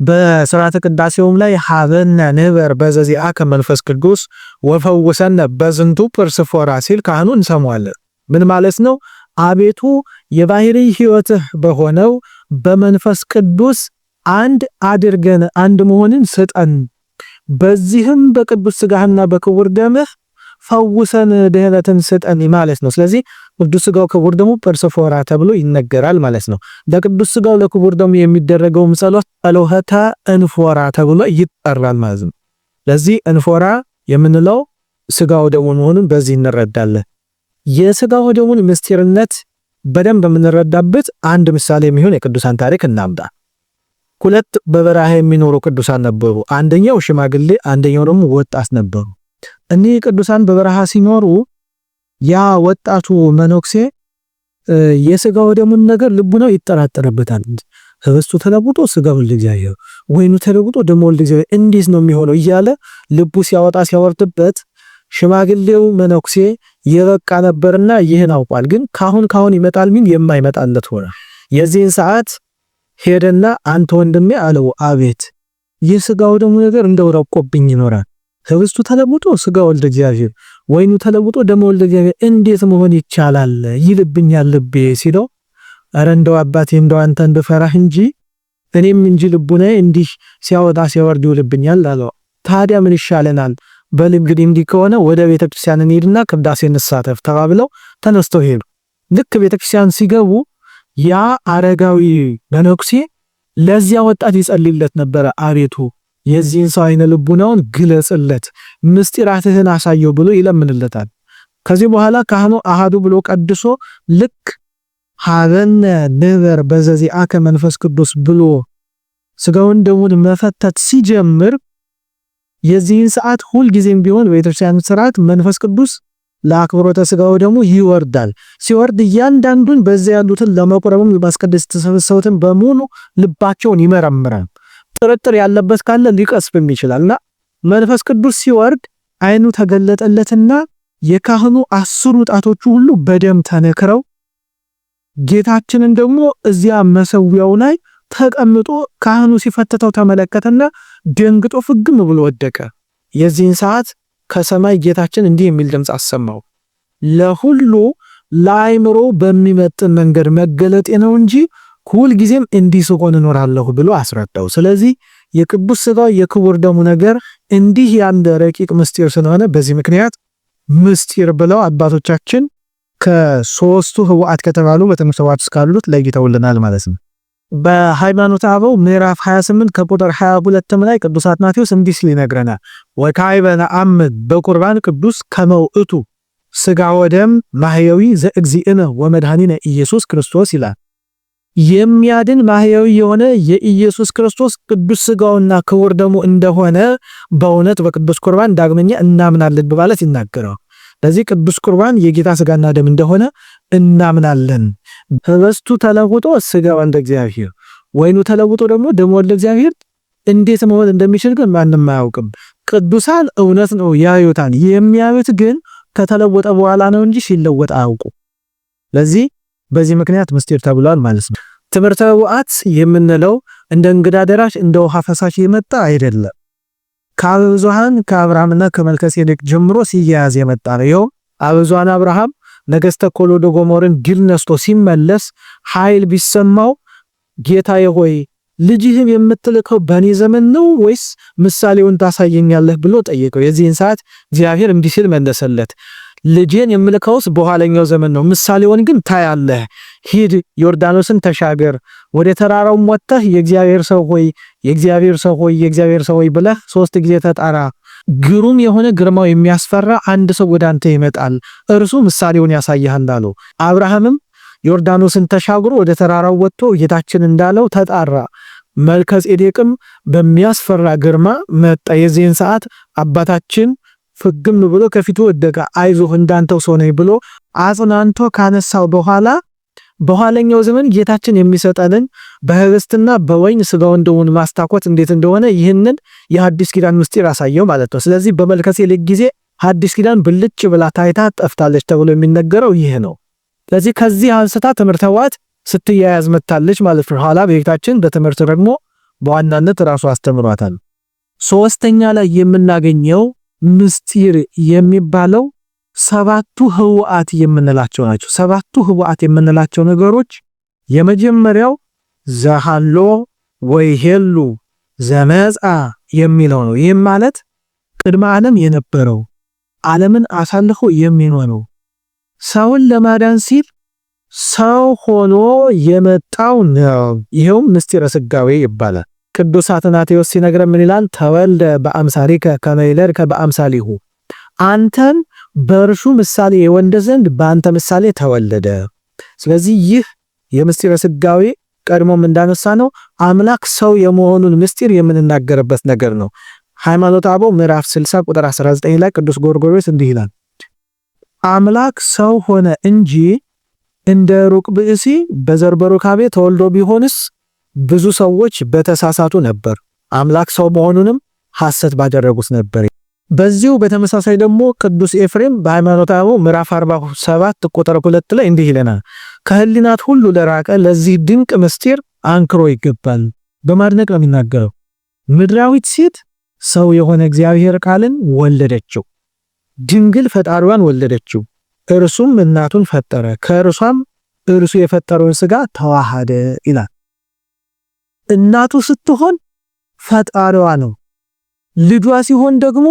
Speaker 1: በሥርዓተ ቅዳሴውም ላይ ሀበነ ንበር በዘዚአከ መንፈስ ቅዱስ ወፈውሰነ በዝንቱ ጵርስፎራ ሲል ካህኑ እንሰማዋለን። ምን ማለት ነው? አቤቱ የባህሪ ሕይወትህ በሆነው በመንፈስ ቅዱስ አንድ አድርገን አንድ መሆንን ስጠን፣ በዚህም በቅዱስ ሥጋህና በክቡር ደምህ ፈውሰን ድህነትን ስጠን ማለት ነው። ስለዚህ ቅዱስ ሥጋው ክቡር ደሙ ፐርሶፎራ ተብሎ ይነገራል ማለት ነው። ለቅዱስ ሥጋው ለክቡር ደሙ የሚደረገውም ጸሎት ጸሎተ እንፎራ ተብሎ ይጠራል ማለት ነው። ለዚህ እንፎራ የምንለው ሥጋው ደሙ መሆኑን በዚህ እንረዳለን። የሥጋው ደሙን ምስጢርነት በደንብ የምንረዳበት አንድ ምሳሌ የሚሆን የቅዱሳን ታሪክ እናምጣ። ሁለት በበረሃ የሚኖሩ ቅዱሳን ነበሩ። አንደኛው ሽማግሌ፣ አንደኛው ደግሞ ወጣት ነበሩ። እኒህ ቅዱሳን በበረሃ ሲኖሩ ያ ወጣቱ መነኩሴ የሥጋው ደሙን ነገር ልቡ ነው ይጠራጠርበታል። ህብስቱ ተለውጦ ሥጋው ለእግዚአብሔር፣ ወይኑ ተለውጦ ደሙ ለእግዚአብሔር እንዴት ነው የሚሆነው እያለ ልቡ ሲያወጣ ሲያወርድበት ሽማግሌው መነኩሴ የበቃ ነበርና ይህን አውቋል። ግን ካሁን ይመጣል ምን የማይመጣለት ሆነ። የዚህን ሰዓት ሄደና አንተ ወንድሜ አለው፣ አቤት የሥጋው ደሙ ነገር እንደው ረቆብኝ ይኖራል። ህብስቱ ተለውጦ ሥጋው ለእግዚአብሔር፣ ወይኑ ተለውጦ ደሙ ለእግዚአብሔር እንዴት መሆን ይቻላል ይልብኛል ልቤ ሲለው፣ አረ እንደው አባቴ እንደው አንተ እንደፈራህ እንጂ እኔም እንጂ ልቡናዬ እንዲህ ሲያወጣ ሲያወርድ ይልብኛል አለው። ታዲያ ምን ይሻለናል? በል እንግዲህ እንዲህ ከሆነ ወደ ቤተክርስቲያን እንሂድና ቅዳሴ እንሳተፍ ተባብለው ተነስተው ሄዱ። ልክ ቤተክርስቲያን ሲገቡ ያ አረጋዊ መነኩሴ ለዚያ ወጣት ይጸልይለት ነበረ። አቤቱ የዚህን ሰው አይነ ልቡናውን ግለጽለት፣ ምስጢራትህን አሳየው ብሎ ይለምንለታል። ከዚህ በኋላ ካህኑ አሃዱ ብሎ ቀድሶ ልክ ሀበነ ንበር በዘዚአከ መንፈስ ቅዱስ ብሎ ሥጋውን ደሙን መፈተት ሲጀምር የዚህን ሰዓት ሁል ጊዜም ቢሆን በቤተክርስቲያን ሥርዓት መንፈስ ቅዱስ ለአክብሮተ ሥጋው ደሙ ይወርዳል። ሲወርድ እያንዳንዱን በዚያ ያሉትን ለመቁረብም ለማስቀደስ ተሰበሰቡትን በሙሉ ልባቸውን ይመረምራል። ጥርጥር ያለበት ካለ ሊቀስፍም ይችላልና መንፈስ ቅዱስ ሲወርድ አይኑ ተገለጠለትና የካህኑ 10 ጣቶቹ ሁሉ በደም ተነክረው ጌታችንን ደግሞ እዚያ መሰዊያው ላይ ተቀምጦ ካህኑ ሲፈተተው ተመለከተና ደንግጦ ፍግም ብሎ ወደቀ። የዚህን ሰዓት ከሰማይ ጌታችን እንዲህ የሚል ድምጽ አሰማው፣ ለሁሉ ለአይምሮ በሚመጥን መንገድ መገለጤ ነው እንጂ ሁል ጊዜም እንዲህ ስሆን እኖራለሁ ብሎ አስረዳው። ስለዚህ የቅዱስ ሥጋው የክቡር ደሙ ነገር እንዲህ ያለ ረቂቅ ምስጢር ስለሆነ በዚህ ምክንያት ምስጢር ብለው አባቶቻችን ከሶስቱ ህቡዓት ከተባሉ በትምህርተ ኅቡዓት እስካሉት ለይተውልናል ማለት ነው። በሃይማኖተ አበው ምዕራፍ 28 ከቁጥር 22 ላይ ቅዱስ አትናቴዎስ እንዲህ ሲል ይነግረናል። ወካዕበ ነአምን በቁርባን ቅዱስ ከመውእቱ ሥጋ ወደም ማህያዊ ዘእግዚእነ ወመድኃኒነ ኢየሱስ ክርስቶስ ይላል። የሚያድን ማህያዊ የሆነ የኢየሱስ ክርስቶስ ቅዱስ ሥጋውና ክቡር ደሙ እንደሆነ በእውነት በቅዱስ ቁርባን ዳግመኛ እናምናለን በማለት ይናገራል። ለዚህ ቅዱስ ቁርባን የጌታ ሥጋና ደም እንደሆነ እናምናለን። ህብስቱ ተለውጦ ሥጋው እንደ እግዚአብሔር፣ ወይኑ ተለውጦ ደግሞ ደሙ እንደ እግዚአብሔር እንዴት መሆን እንደሚችል ግን ማንም አያውቅም። ቅዱሳን እውነት ነው ያዩታል። የሚያዩት ግን ከተለወጠ በኋላ ነው እንጂ ሲለወጥ አያውቁ። ለዚህ በዚህ ምክንያት ምስጢር ተብሏል ማለት ነው። ትምህርተ ኅቡዓት የምንለው እንደ እንግዳ ደራሽ እንደ ውሃ ፈሳሽ የመጣ አይደለም። ከአበብዙኃን ከአብርሃምና ከመልከጼዴቅ ጀምሮ ሲያያዝ የመጣ ነው። ይኸው አበብዙኃን አብርሃም ነገሥተ ኮሎዶ ጎሞርን ድል ነስቶ ሲመለስ ኃይል ቢሰማው ጌታዬ ሆይ ልጅህን የምትልከው በእኔ ዘመን ነው ወይስ ምሳሌውን ታሳየኛለህ ብሎ ጠየቀው። የዚህን ሰዓት እግዚአብሔር እንዲህ ሲል መለሰለት፣ ልጄን የምልከውስ በኋለኛው ዘመን ነው፣ ምሳሌውን ግን ታያለህ። ሂድ ዮርዳኖስን ተሻገር፣ ወደ ተራራው ወጥተህ የእግዚአብሔር ሰው ሆይ የእግዚአብሔር ሰው ሆይ የእግዚአብሔር ሰው ሆይ ብለህ 3 ጊዜ ተጣራ። ግሩም የሆነ ግርማው የሚያስፈራ አንድ ሰው ወደ አንተ ይመጣል፣ እርሱ ምሳሌውን ያሳያል አለው። አብርሃምም ዮርዳኖስን ተሻግሮ ወደ ተራራው ወጥቶ ጌታችን እንዳለው ተጣራ። መልከጼዴቅም በሚያስፈራ ግርማ መጣ። የዚህን ሰዓት አባታችን ፍግም ብሎ ከፊቱ ወደቀ። አይዞህ እንዳንተው ሰው ነኝ ብሎ አጽናንቶ ካነሳው በኋላ በኋለኛው ዘመን ጌታችን የሚሰጠንን በህብስትና በወይን ሥጋውን ደሙን ማስታኮት እንዴት እንደሆነ ይህንን የሐዲስ ኪዳን ምስጢር አሳየው ማለት ነው። ስለዚህ በመልከጼዴቅ ጊዜ ሐዲስ ኪዳን ብልጭ ብላ ታይታ ጠፍታለች ተብሎ የሚነገረው ይህ ነው። ስለዚህ ከዚህ አንስታ ትምህርተ ኅቡዓት ስትያያዝ መታለች ማለት ነው። ኋላ በጌታችን በትምህርት ደግሞ በዋናነት ራሱ አስተምሯታል። ሶስተኛ ላይ የምናገኘው ምስጢር የሚባለው 7ቱ ኅቡዓት የምንላቸው ናቸው። 7ቱ ኅቡዓት የምንላቸው ነገሮች የመጀመሪያው ዘሃሎ ወይሄሉ ዘመጻ የሚለው ነው። ይህም ማለት ቅድመ ዓለም የነበረው ዓለምን አሳልፎ የሚኖረው ሰውን ለማዳን ሲል ሰው ሆኖ የመጣው ነው። ይሄውም ምስጢረ ሥጋዌ ይባላል። ቅዱስ አትናቴዎስ ሲነግረን ምን ይላል? ተወልደ በአምሳሊከ ከመ ይለድከ በአምሳሊሁ፣ አንተን በእርሱ ምሳሌ የወንደ ዘንድ በአንተ ምሳሌ ተወለደ። ስለዚህ ይህ የምስጢረ ሥጋዌ ቀድሞም እንዳነሳ ነው አምላክ ሰው የመሆኑን ምስጢር የምንናገርበት ነገር ነው። ሃይማኖተ አበው ምዕራፍ 60 ቁጥር 19 ላይ ቅዱስ ጎርጎርዮስ እንዲህ ይላል፣ አምላክ ሰው ሆነ እንጂ እንደ ሩቅ ብእሲ በዘር በሩካቤ ተወልዶ ቢሆንስ ብዙ ሰዎች በተሳሳቱ ነበር፣ አምላክ ሰው መሆኑንም ሐሰት ባደረጉት ነበር። በዚሁ በተመሳሳይ ደግሞ ቅዱስ ኤፍሬም በሃይማኖተ አበው ምዕራፍ 47 ቁጥር 2 ላይ እንዲህ ይለናል፣ ከህሊናት ሁሉ ለራቀ ለዚህ ድንቅ ምስጢር አንክሮ ይገባል። በማድነቅ ነው የሚናገረው። ምድራዊት ሴት ሰው የሆነ እግዚአብሔር ቃልን ወለደችው፣ ድንግል ፈጣሪዋን ወለደችው፣ እርሱም እናቱን ፈጠረ፣ ከእርሷም እርሱ የፈጠረውን ሥጋ ተዋሃደ ይላል። እናቱ ስትሆን ፈጣሪዋ ነው፣ ልጇ ሲሆን ደግሞ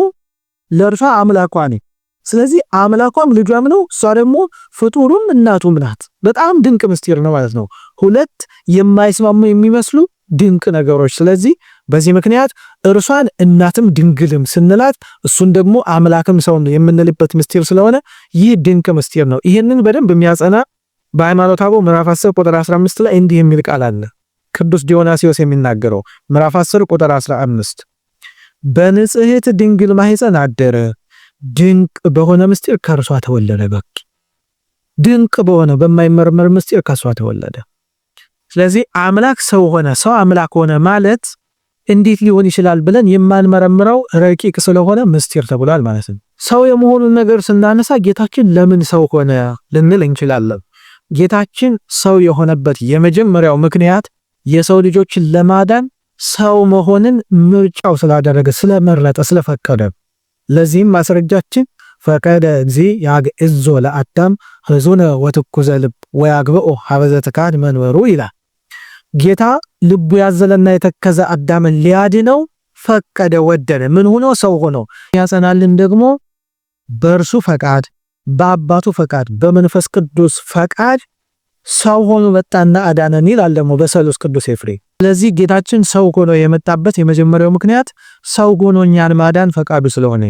Speaker 1: ለእርሷ አምላኳ ነው። ስለዚህ አምላኳም ልጇም ነው፣ እሷ ደግሞ ፍጡሩም እናቱም ናት። በጣም ድንቅ ምስጢር ነው ማለት ነው። ሁለት የማይስማሙ የሚመስሉ ድንቅ ነገሮች። ስለዚህ በዚህ ምክንያት እርሷን እናትም ድንግልም ስንላት እሱን ደግሞ አምላክም ሰው የምንልበት ምስጢር ስለሆነ ይህ ድንቅ ምስጢር ነው። ይህንን በደንብ የሚያጸና በሃይማኖተ አበው ምዕራፍ 10 ቁጥር 15 ላይ እንዲህ የሚል ቃል አለ። ቅዱስ ዲዮናስዮስ የሚናገረው ምዕራፍ 10 ቁጥር 15 በንጽሕት ድንግል ማኅፀን አደረ፣ ድንቅ በሆነ ምስጢር ከእርሷ ተወለደ። በቃ ድንቅ በሆነ በማይመረመር ምስጢር ከእርሷ ተወለደ። ስለዚህ አምላክ ሰው ሆነ፣ ሰው አምላክ ሆነ ማለት እንዴት ሊሆን ይችላል ብለን የማንመረምረው ረቂቅ ስለሆነ ምስጢር ተብሏል ማለት ነው። ሰው የመሆኑን ነገር ስናነሳ ጌታችን ለምን ሰው ሆነ ልንል እንችላለን። ጌታችን ሰው የሆነበት የመጀመሪያው ምክንያት የሰው ልጆችን ለማዳን ሰው መሆንን ምርጫው ስላደረገ፣ ስለመረጠ፣ ስለፈቀደ። ለዚህም ማስረጃችን ፈቀደ እግዚ ያግዕዞ ለአዳም ሕዙነ ወትኩዘ ልብ ወያግብኦ ሀበ ዘትካድ መንበሩ ይላል። ጌታ ልቡ ያዘለና የተከዘ አዳምን ሊያድነው ፈቀደ፣ ወደደ። ምን ሆኖ? ሰው ሆኖ። ያጸናልን ደግሞ በእርሱ ፈቃድ፣ በአባቱ ፈቃድ፣ በመንፈስ ቅዱስ ፈቃድ ሰው ሆኖ መጣና አዳነን ይላል ደግሞ በሰሉስ ቅዱስ ኤፍሬም። ስለዚህ ጌታችን ሰው ሆኖ የመጣበት የመጀመሪያው ምክንያት ሰው ሆኖ እኛን ማዳን ፈቃዱ ስለሆነ።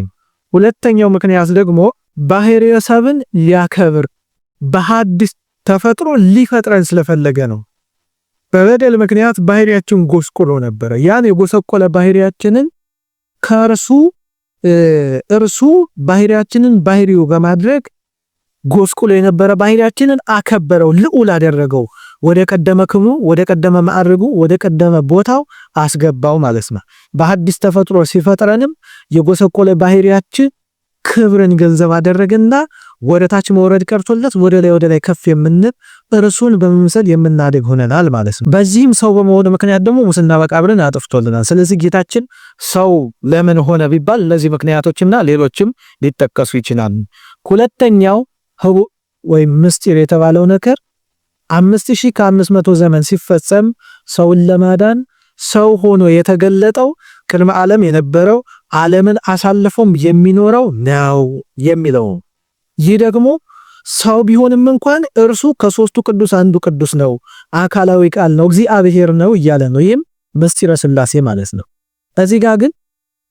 Speaker 1: ሁለተኛው ምክንያት ደግሞ ባህርየ ሰብን ሊያከብር በሐዲስ ተፈጥሮ ሊፈጥረን ስለፈለገ ነው። በበደል ምክንያት ባህሪያችን ጎስቁሎ ነበረ። ያን የጎሰቆለ ባህሪያችንን እርሱ ባህሪያችንን ባህሪው በማድረግ ጎስቁሎ የነበረ ባህሪያችንን አከበረው፣ ልዑል አደረገው፣ ወደ ቀደመ ክብሩ፣ ወደ ቀደመ ማዕረጉ፣ ወደ ቀደመ ቦታው አስገባው ማለት ነው። በሐዲስ ተፈጥሮ ሲፈጥረንም የጎሰቆለ ባህሪያችን ክብርን ገንዘብ አደረገና ወደ ታች መውረድ ቀርቶለት ወደ ላይ ከፍ የምንል እርሱን በመምሰል የምናድግ ሆነናል ማለት ነው። በዚህም ሰው በመሆኑ ምክንያት ደግሞ ሙስና መቃብርን አጥፍቶልናል። ስለዚህ ጌታችን ሰው ለምን ሆነ ቢባል እነዚህ ምክንያቶችና ሌሎችም ሊጠቀሱ ይችላሉ። ሁለተኛው ህቡዕ ወይም ምስጢር የተባለው ነገር 5500 ዘመን ሲፈጸም ሰውን ለማዳን ሰው ሆኖ የተገለጠው ቅድመ ዓለም የነበረው ዓለምን አሳልፎም የሚኖረው ነው የሚለው። ይህ ደግሞ ሰው ቢሆንም እንኳን እርሱ ከሶስቱ ቅዱስ አንዱ ቅዱስ ነው፣ አካላዊ ቃል ነው፣ እግዚአብሔር ነው እያለ ነው። ይህም ምስጢረ ሥላሴ ማለት ነው። እዚህ ጋር ግን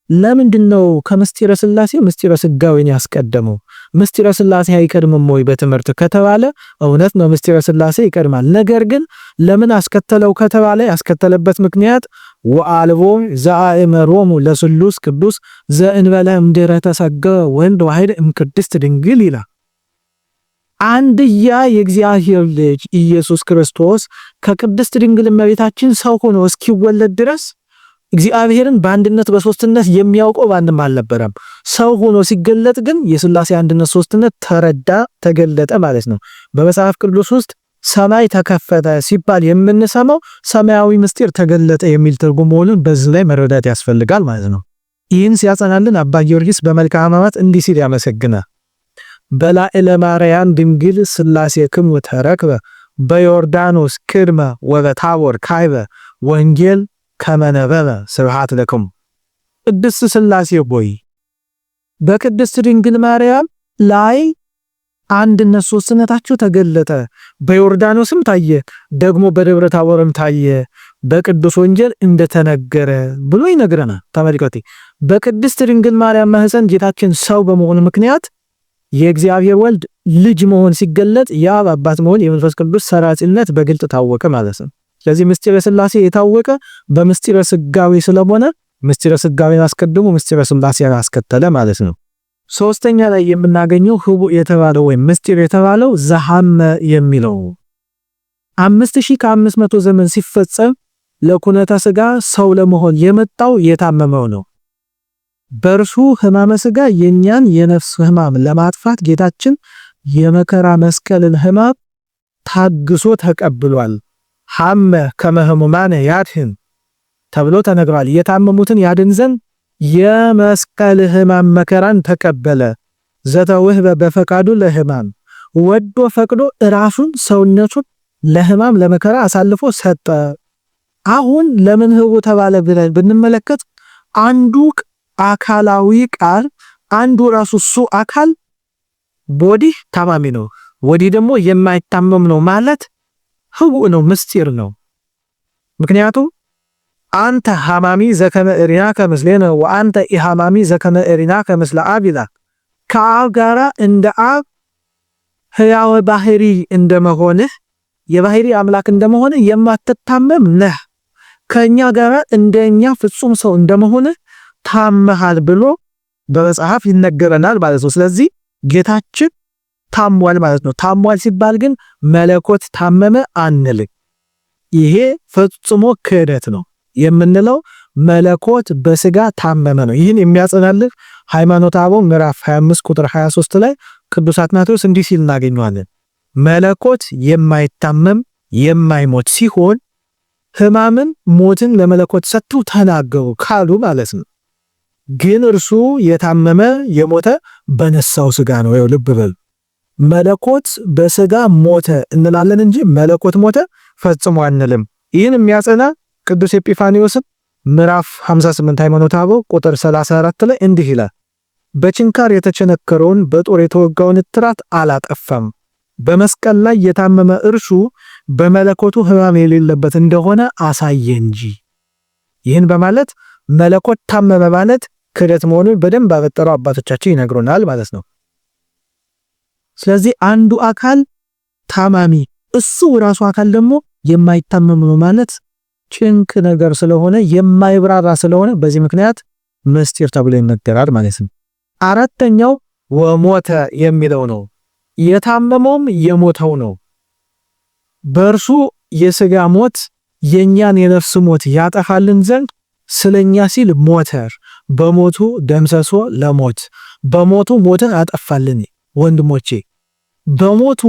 Speaker 1: ለምንድነው ከምስጢረ ሥላሴ ምስጢረ ሥጋዌን ያስቀደመው? ምስጢረ ሥላሴ አይቀድምም ወይ በትምህርት ከተባለ እውነት ነው፣ ምስጢረ ሥላሴ ይቀድማል። ነገር ግን ለምን አስከተለው ከተባለ ያስከተለበት ምክንያት ወአልቦ ዘአእመሮሙ ለስሉስ ቅዱስ ዘእንበለ እምድኅረ ተሰገወ ወልድ ዋሕድ እምቅድስት ድንግል ይላል። አንድያ የእግዚአብሔር ልጅ ኢየሱስ ክርስቶስ ከቅድስት ድንግል እመቤታችን ሰው ሆኖ እስኪወለድ ድረስ እግዚአብሔርን በአንድነት በሶስትነት የሚያውቀው ማንም አልነበረም። ሰው ሆኖ ሲገለጥ ግን የሥላሴ አንድነት ሶስትነት ተረዳ፣ ተገለጠ ማለት ነው። በመጽሐፍ ቅዱስ ውስጥ ሰማይ ተከፈተ ሲባል የምንሰማው ሰማያዊ ምስጢር ተገለጠ የሚል ትርጉም መሆኑን በዚህ ላይ መረዳት ያስፈልጋል ማለት ነው። ይህን ሲያጸናልን አባ ጊዮርጊስ በመልክአ ሕማማት እንዲህ ሲል ያመሰግናል። በላዕለ ማርያም ድንግል ሥላሴ ክሙ ተረክበ በዮርዳኖስ ቅድመ ወበታቦር ካይበ ወንጌል ከመነበበ ስብሐት ለክሙ። ቅድስት ሥላሴ ሆይ በቅድስት ድንግል ማርያም ላይ አንድነት ሶስትነታቸው ተገለጠ። በዮርዳኖስም ታየ፣ ደግሞ በደብረ ታቦርም ታየ፣ በቅዱስ ወንጌል እንደተነገረ ብሎ ይነግረናል። ተመልከቱ፣ በቅድስት ድንግል ማርያም ማህፀን ጌታችን ሰው በመሆኑ ምክንያት የእግዚአብሔር ወልድ ልጅ መሆን ሲገለጥ የአብ አባት መሆን የመንፈስ ቅዱስ ሰራጺነት በግልጥ ታወቀ ማለት ነው። ስለዚህ ምስጢረ ሥላሴ የታወቀ በምስጢረ ሥጋዌ ስለሆነ ምስጢረ ሥጋዌን አስቀድሞ ምስጢረ ሥላሴን አስከተለ ማለት ነው። ሶስተኛ ላይ የምናገኘው ህቡዕ የተባለው ወይም ምስጢር የተባለው ዘሐመ የሚለው 5500 ዘመን ሲፈጸም ለኩነተ ሥጋ ሰው ለመሆን የመጣው የታመመው ነው። በእርሱ ሕማመ ሥጋ የኛን የነፍስ ሕማም ለማጥፋት ጌታችን የመከራ መስቀልን ሕማም ታግሶ ተቀብሏል። ሐመ ከመ ሕሙማነ ያድኅን ተብሎ ተነግሯል። የታመሙትን ያድን ዘንድ የመስቀል ሕማም መከራን ተቀበለ። ዘተውህበ በፈቃዱ ለሕማም ወዶ ፈቅዶ ራሱን ሰውነቱን ለሕማም ለመከራ አሳልፎ ሰጠ። አሁን ለምን ህቡዕ ተባለ ብለን ብንመለከት አንዱ አካላዊ ቃል አንዱ ራሱ እሱ አካል ወዲህ ታማሚ ነው፣ ወዲህ ደግሞ የማይታመም ነው ማለት ህቡዕ ነው፣ ምስጢር ነው። ምክንያቱም አንተ ሐማሚ ዘከመ እሪናከ ምስሌነ ወአንተ ኢሐማሚ ዘከመ እሪናከ ምስለ አብ ይላል። ከአብ ጋራ እንደ አብ ሕያው ባህሪ እንደመሆንህ የባህሪ አምላክ እንደመሆንህ የማትታመም ነህ። ከኛ ጋራ እንደኛ ፍጹም ሰው እንደመሆንህ ታመሃል ብሎ በመጽሐፍ ይነገረናል ማለት ነው። ስለዚህ ጌታችን ታሟል ማለት ነው። ታሟል ሲባል ግን መለኮት ታመመ አንልም። ይሄ ፈጽሞ ክህደት ነው የምንለው መለኮት በስጋ ታመመ ነው። ይህን የሚያጸናልህ ሃይማኖተ አበው ምዕራፍ 25 ቁጥር 23 ላይ ቅዱስ አትናቴዎስ እንዲህ ሲል እናገኘዋለን። መለኮት የማይታመም የማይሞት ሲሆን ሕማምን ሞትን ለመለኮት ሰጥቶ ተናገሩ ካሉ ማለት ነው። ግን እርሱ የታመመ የሞተ በነሳው ስጋ ነው። ይኸው ልብ በሉ። መለኮት በስጋ ሞተ እንላለን እንጂ መለኮት ሞተ ፈጽሞ አንልም። ይህን የሚያጸና ቅዱስ ኤጲፋኒዮስ ምዕራፍ 58 ሃይማኖተ አበው ቁጥር 34 ላይ እንዲህ ይላል። በችንካር የተቸነከረውን በጦር የተወጋውን እትራት አላጠፋም። በመስቀል ላይ የታመመ እርሱ በመለኮቱ ሕማም የሌለበት እንደሆነ አሳየ እንጂ። ይህን በማለት መለኮት ታመመ ማለት ክህደት መሆኑን በደንብ አበጠሩ አባቶቻችን ይነግሩናል ማለት ነው። ስለዚህ አንዱ አካል ታማሚ እሱ ራሱ አካል ደግሞ የማይታመም ነው ማለት ጭንቅ ነገር ስለሆነ የማይብራራ ስለሆነ በዚህ ምክንያት ምስጢር ተብሎ ይነገራል ማለት ነው። አራተኛው ወሞተ የሚለው ነው። የታመመውም የሞተው ነው። በእርሱ የሥጋ ሞት የኛን የነፍስ ሞት ያጠፋልን ዘንድ ስለኛ ሲል ሞተ። በሞቱ ደምሰሶ ለሞት በሞቱ ሞትን አጠፋልን። ወንድሞቼ በሞቱ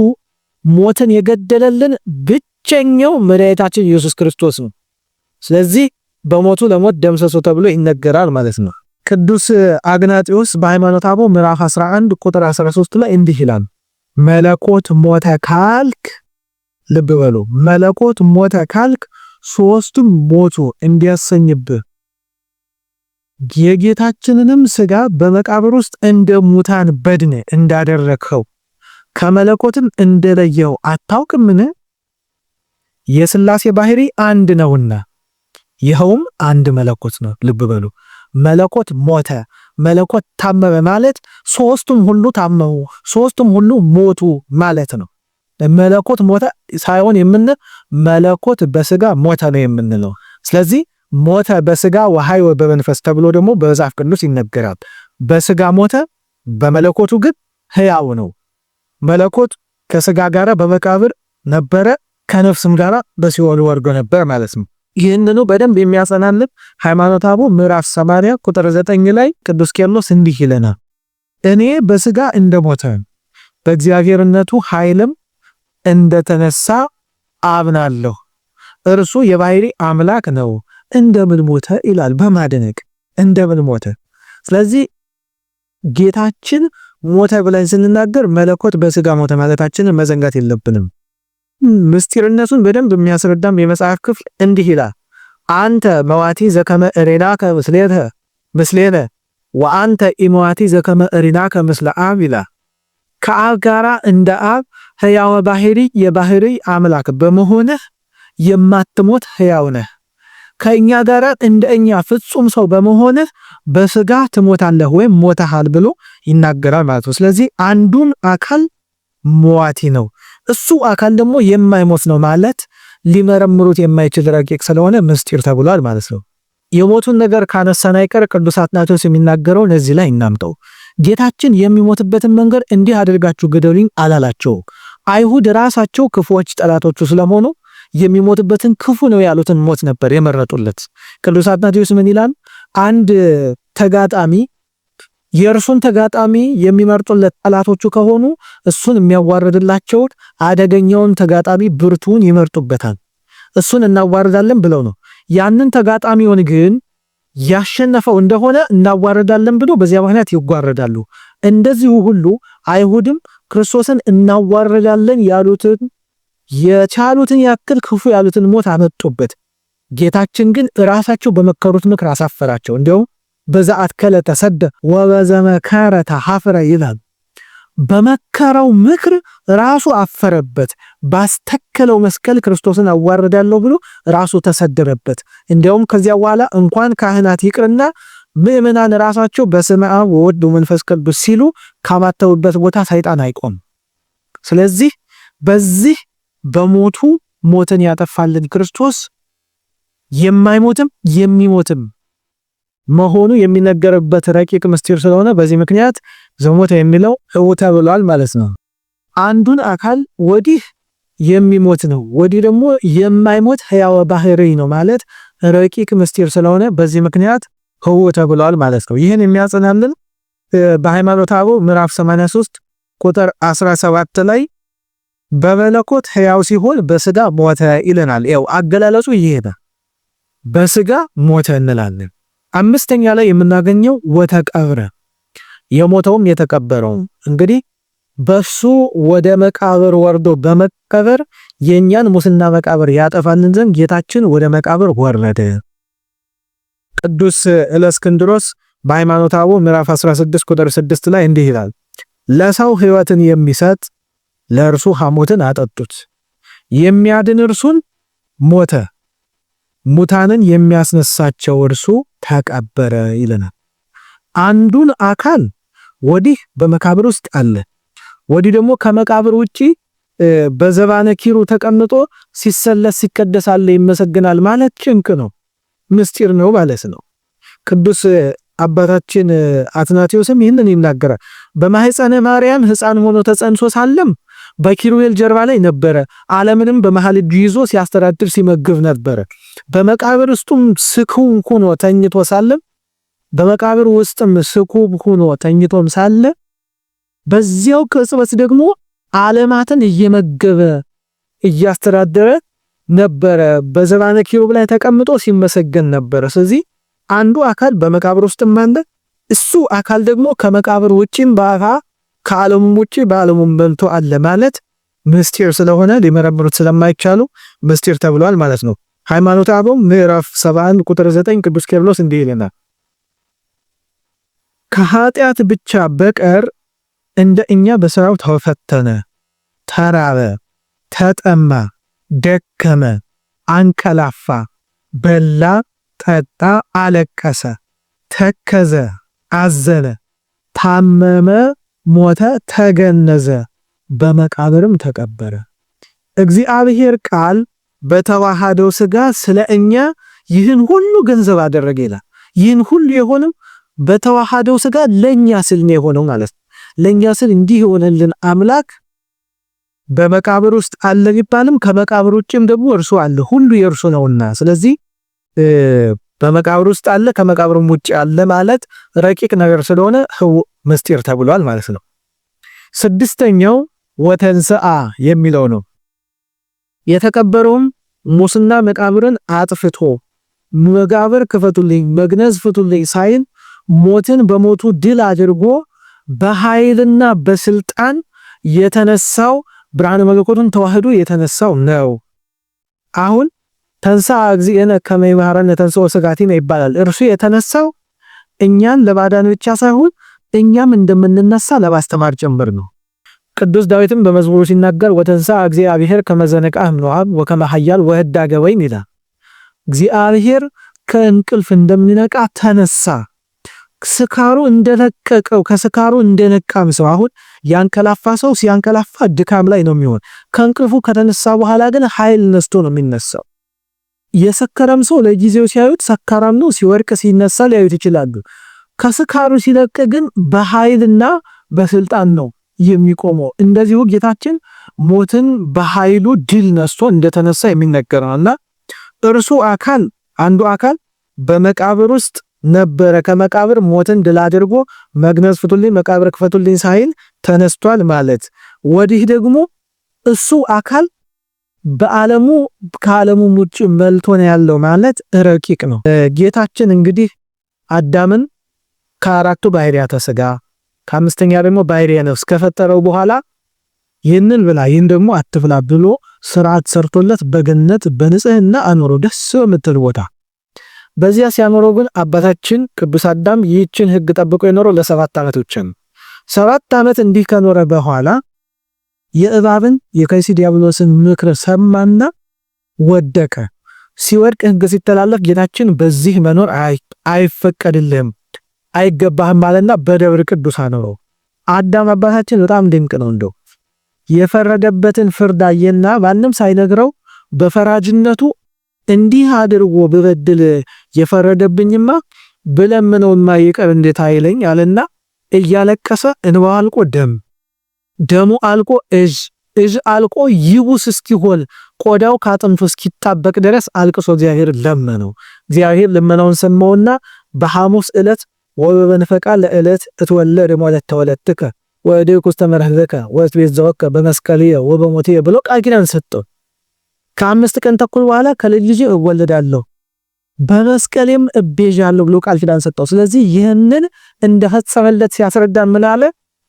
Speaker 1: ሞትን የገደለልን ብቸኛው መድኃኒታችን ኢየሱስ ክርስቶስ ነው። ስለዚህ በሞቱ ለሞት ደምሰሶ ተብሎ ይነገራል ማለት ነው። ቅዱስ አግናጢዮስ በሃይማኖተ አበው ምዕራፍ 11 ቁጥር 13 ላይ እንዲህ ይላል። መለኮት ሞተ ካልክ፣ ልብ በሉ፣ መለኮት ሞተ ካልክ ሶስቱም ሞቱ እንዲያሰኝብህ የጌታችንንም ሥጋ በመቃብር ውስጥ እንደ ሙታን በድን እንዳደረግኸው ከመለኮትም እንደለየው አታውቅምን? የሥላሴ ባህሪ አንድ ነውና ይኸውም አንድ መለኮት ነው። ልብ በሉ፣ መለኮት ሞተ፣ መለኮት ታመመ ማለት ሶስቱም ሁሉ ታመሙ፣ ሶስቱም ሁሉ ሞቱ ማለት ነው። መለኮት ሞተ ሳይሆን የምንለው መለኮት በስጋ ሞተ ነው የምንለው። ስለዚህ ሞተ በስጋ ወሐይወ በመንፈስ ተብሎ ደግሞ በመጽሐፍ ቅዱስ ይነገራል። በስጋ ሞተ፣ በመለኮቱ ግን ሕያው ነው። መለኮት ከስጋ ጋር በመቃብር ነበረ፣ ከነፍስም ጋር በሲኦል ወርዶ ነበር ማለት ነው። ይህንኑ በደንብ የሚያጸናልን ሃይማኖተ አበው ምዕራፍ 80 ቁጥር 9 ላይ ቅዱስ ቄርሎስ እንዲህ ይለናል። እኔ በስጋ እንደሞተ በእግዚአብሔርነቱ ኃይልም እንደተነሳ አምናለሁ። እርሱ የባህሪ አምላክ ነው። እንደምን ሞተ ይላል በማድነቅ እንደምን ሞተ። ስለዚህ ጌታችን ሞተ ብለን ስንናገር መለኮት በስጋ ሞተ ማለታችንን መዘንጋት የለብንም። ምስጢርነቱን በደንብ የሚያስረዳም የመጽሐፍ ክፍል እንዲህ ይላል። አንተ መዋቲ ዘከመ እሬናከ ምስሌነ ወአንተ ኢሞአቲ ዘከመ እሪናከ ምስለ አብ ይላል። ከአብ ጋራ እንደ አብ ሕያው ባህሪ የባህሪ አምላክ በመሆንህ የማትሞት ሕያው ነህ። ከእኛ ጋራ እንደ እኛ ፍጹም ሰው በመሆንህ በስጋ ትሞታለህ ወይም ሞተሃል ብሎ ይናገራል ማለት ነው። ስለዚህ አንዱን አካል ሟቲ ነው፣ እሱ አካል ደግሞ የማይሞት ነው ማለት ሊመረምሩት የማይችል ረቂቅ ስለሆነ ምስጢር ተብሏል ማለት ነው። የሞቱን ነገር ካነሳን አይቀር ቅዱስ አትናቴዎስ የሚናገረው ለዚህ ላይ እናምጠው። ጌታችን የሚሞትበትን መንገድ እንዲህ አድርጋችሁ ግደሉኝ አላላቸው። አይሁድ ራሳቸው ክፉዎች ጠላቶቹ ስለሆኑ የሚሞትበትን ክፉ ነው ያሉትን ሞት ነበር የመረጡለት። ቅዱስ አትናቴዎስ ምን ይላል? አንድ ተጋጣሚ የእርሱን ተጋጣሚ የሚመርጡለት ጠላቶቹ ከሆኑ እሱን የሚያዋርድላቸው አደገኛውን ተጋጣሚ ብርቱን ይመርጡበታል። እሱን እናዋርዳለን ብለው ነው። ያንን ተጋጣሚውን ግን ያሸነፈው እንደሆነ እናዋርዳለን ብሎ በዚያ ምክንያት ይጓረዳሉ። እንደዚሁ ሁሉ አይሁድም ክርስቶስን እናዋርዳለን ያሉትን የቻሉትን ያክል ክፉ ያሉትን ሞት አመጡበት። ጌታችን ግን ራሳቸው በመከሩት ምክር አሳፈራቸው። እንዲያውም በዛአት ከለ ተሰደ ወበዘመከረ ተሐፈረ ይላል። በመከራው ምክር ራሱ አፈረበት። ባስተከለው መስቀል ክርስቶስን አዋርዳለሁ ብሎ ራሱ ተሰደረበት። እንዲያውም ከዚያ በኋላ እንኳን ካህናት ይቅርና ምእመናን ራሳቸው በስመ አብ ወወልድ ወመንፈስ ቅዱስ ሲሉ ካማተውበት ቦታ ሰይጣን አይቆም። ስለዚህ በዚህ በሞቱ ሞትን ያጠፋልን ክርስቶስ የማይሞትም የሚሞትም መሆኑ የሚነገርበት ረቂቅ ምስጢር ስለሆነ በዚህ ምክንያት ዘሞተ የሚለው ሕውተ ብሏል ማለት ነው። አንዱን አካል ወዲህ የሚሞት ነው፣ ወዲህ ደግሞ የማይሞት ሕያው ባህሪ ነው ማለት ረቂቅ ምስጢር ስለሆነ በዚህ ምክንያት ሕውተ ብሏል ማለት ነው። ይህን የሚያጸናልን በሃይማኖተ አበው ምዕራፍ 83 ቁጥር 17 ላይ በመለኮት ሕያው ሲሆን በስጋ ሞተ ይለናል። ያው አገላለጹ ይሄ ነው። በስጋ ሞተ እንላለን። አምስተኛ ላይ የምናገኘው ወተቀብረ የሞተውም የተቀበረውም እንግዲህ በሱ ወደ መቃብር ወርዶ በመቀበር የኛን ሙስና መቃብር ያጠፋልን ዘንድ ጌታችን ወደ መቃብር ወረደ። ቅዱስ እለእስክንድሮስ በሃይማኖተ አበው ምዕራፍ 16 ቁጥር 6 ላይ እንዲህ ይላል፣ ለሰው ሕይወትን የሚሰጥ ለእርሱ ሐሞትን አጠጡት፣ የሚያድን እርሱን ሞተ፣ ሙታንን የሚያስነሳቸው እርሱ ተቀበረ ይለናል። አንዱን አካል ወዲህ በመቃብር ውስጥ አለ፣ ወዲህ ደግሞ ከመቃብር ውጪ በዘባነ ኪሩ ተቀምጦ ሲሰለስ ሲቀደስ አለ ይመሰግናል ማለት ጭንቅ ነው፣ ምስጢር ነው ማለት ነው። ቅዱስ አባታችን አትናቴዎስም ይህንን ይናገራል። በማህፀነ ማርያም ሕፃን ሆኖ ተጸንሶ ሳለም በኪሩቤል ጀርባ ላይ ነበረ። ዓለምንም በመሃል እጁ ይዞ ሲያስተዳድር ሲመግብ ነበረ። በመቃብር ውስጥም ስኩብ ሆኖ ተኝቶ ሳለም በመቃብር ውስጥም ስኩብ ሆኖ ተኝቶም ሳለ በዚያው ቅጽበት ደግሞ ዓለማትን እየመገበ እያስተዳደረ ነበረ። በዘባነ ኪሩብ ላይ ተቀምጦ ሲመሰገን ነበረ። ስለዚህ አንዱ አካል በመቃብር ውስጥም አለ፣ እሱ አካል ደግሞ ከመቃብር ውጪም በአፋ ከዓለሙም ውጪ በዓለሙም በልቶ አለ ማለት ምስጢር ስለሆነ ሊመረምሩት ስለማይቻሉ ምስጢር ተብሏል ማለት ነው። ሃይማኖተ አበው ምዕራፍ 71 ቁጥር 9 ቅዱስ ቄርሎስ እንዲህ ይለናል፣ ከኃጢአት ብቻ በቀር እንደ እኛ በሥራው ተፈተነ፣ ተራበ፣ ተጠማ፣ ደከመ፣ አንቀላፋ፣ በላ፣ ጠጣ፣ አለቀሰ፣ ተከዘ፣ አዘነ፣ ታመመ፣ ሞተ፣ ተገነዘ፣ በመቃብርም ተቀበረ። እግዚአብሔር ቃል በተዋሃደው ሥጋ ስለ እኛ ይህን ሁሉ ገንዘብ አደረገ ይላል። ይህን ሁሉ የሆነው በተዋሃደው ሥጋ ለኛ ስል ነው የሆነው ማለት ነው። ለኛ ስል እንዲህ የሆነልን አምላክ በመቃብር ውስጥ አለ ቢባልም ከመቃብር ውጭም ደግሞ እርሱ አለ፣ ሁሉ የእርሱ ነውና። ስለዚህ በመቃብር ውስጥ አለ ከመቃብርም ውጭ አለ ማለት ረቂቅ ነገር ስለሆነ ምስጢር ተብሏል ማለት ነው። ስድስተኛው ወተንሰአ የሚለው ነው። የተቀበረውም ሙስና መቃብርን አጥፍቶ መቃብር ክፈቱልኝ መግነዝ ፍቱልኝ ሳይል ሞትን በሞቱ ድል አድርጎ በኃይልና በስልጣን የተነሳው ብርሃነ መለኮቱን ተዋህዶ የተነሳው ነው። አሁን ተንሳ እግዚእነ ከመ ይምሃረነ ተንሥኦ ሥጋቲነ ይባላል። እርሱ የተነሳው እኛን ለማዳን ብቻ ሳይሆን እኛም እንደምንነሳ ለማስተማር ጭምር ነው። ቅዱስ ዳዊትም በመዝሙሩ ሲናገር ወተንሳ እግዚአብሔር ከመዘነቃ እምኖአብ ወከመ ኃያል ወህዳገ ወይን ይላል። እግዚአብሔር ከእንቅልፍ እንደሚነቃ ተነሳ። ስካሩ እንደለቀቀው ከስካሩ እንደነቃም ሰው አሁን ያንከላፋ ሰው ሲያንከላፋ ድካም ላይ ነው የሚሆን። ከእንቅልፉ ከተነሳ በኋላ ግን ኃይል ነስቶ ነው የሚነሳው። የሰከረም ሰው ለጊዜው ሲያዩት ሰካራም ነው፣ ሲወርቅ ሲነሳ ሊያዩት ይችላሉ። ከስካሩ ሲለቅ ግን በኃይልና በስልጣን ነው የሚቆመው። እንደዚሁ ጌታችን ሞትን በኃይሉ ድል ነስቶ እንደተነሳ የሚነገር ነውና እርሱ አካል አንዱ አካል በመቃብር ውስጥ ነበረ። ከመቃብር ሞትን ድል አድርጎ መግነዝ ፍቱልኝ መቃብር ክፈቱልኝ ሳይል ተነስቷል ማለት። ወዲህ ደግሞ እሱ አካል በዓለሙ ከዓለሙ ውጭ መልቶ ነው ያለው ማለት ረቂቅ ነው። ጌታችን እንግዲህ አዳምን ከአራቱ ባህሪያተ ሥጋ ከአምስተኛ ደግሞ ባህሪየ ነፍስ ከፈጠረው በኋላ ይህንን ብላ ይህን ደግሞ አትብላ ብሎ ስርዓት ሰርቶለት በገነት በንጽህና አኖሮ ደስ በምትል ቦታ። በዚያ ሲያኖረው ግን አባታችን ቅዱስ አዳም ይህችን ሕግ ጠብቆ የኖረው ለ7 ዓመት ብቻ ነው። 7 ዓመት እንዲህ ከኖረ በኋላ የእባብን የከይሲ ዲያብሎስን ምክር ሰማና ወደቀ። ሲወድቅ ሕግ ሲተላለፍ ጌታችን በዚህ መኖር አይፈቀድልህም አይገባህም ማለትና በደብረ ቅዱስ አኖረው። አዳም አባታችን በጣም ድንቅ ነው። እንደው የፈረደበትን ፍርድ አየና ማንም ሳይነግረው በፈራጅነቱ እንዲህ አድርጎ በበድል የፈረደብኝማ ብለምነውማ ይቀር እንዴት አይለኝ አለና እያለቀሰ እንባው አልቆ ደሙ አልቆ እጅ አልቆ ይቡስ እስኪሆን ቆዳው ካጥንቱ እስኪጣበቅ ድረስ አልቅሶ እግዚአብሔር ለመነው። እግዚአብሔር ልመናውን ሰማውና በሐሙስ ዕለት ወበበንፈቃ ለዕለት እትወለድ ማለት ተወለድከ ወዲኩስ ተመረህከ ወትቤት ዘወከ በመስቀልየ ወበሞትየ ብሎ ቃል ኪዳን ሰጠው። ከ5 ቀን ተኩል በኋላ ከልጅ እወለዳለሁ በመስቀልም እቤዣለሁ ብሎ ቃል ኪዳን ሰጠው። ስለዚህ ይህንን እንደፈጸመለት ሲያስረዳን ምን አለ?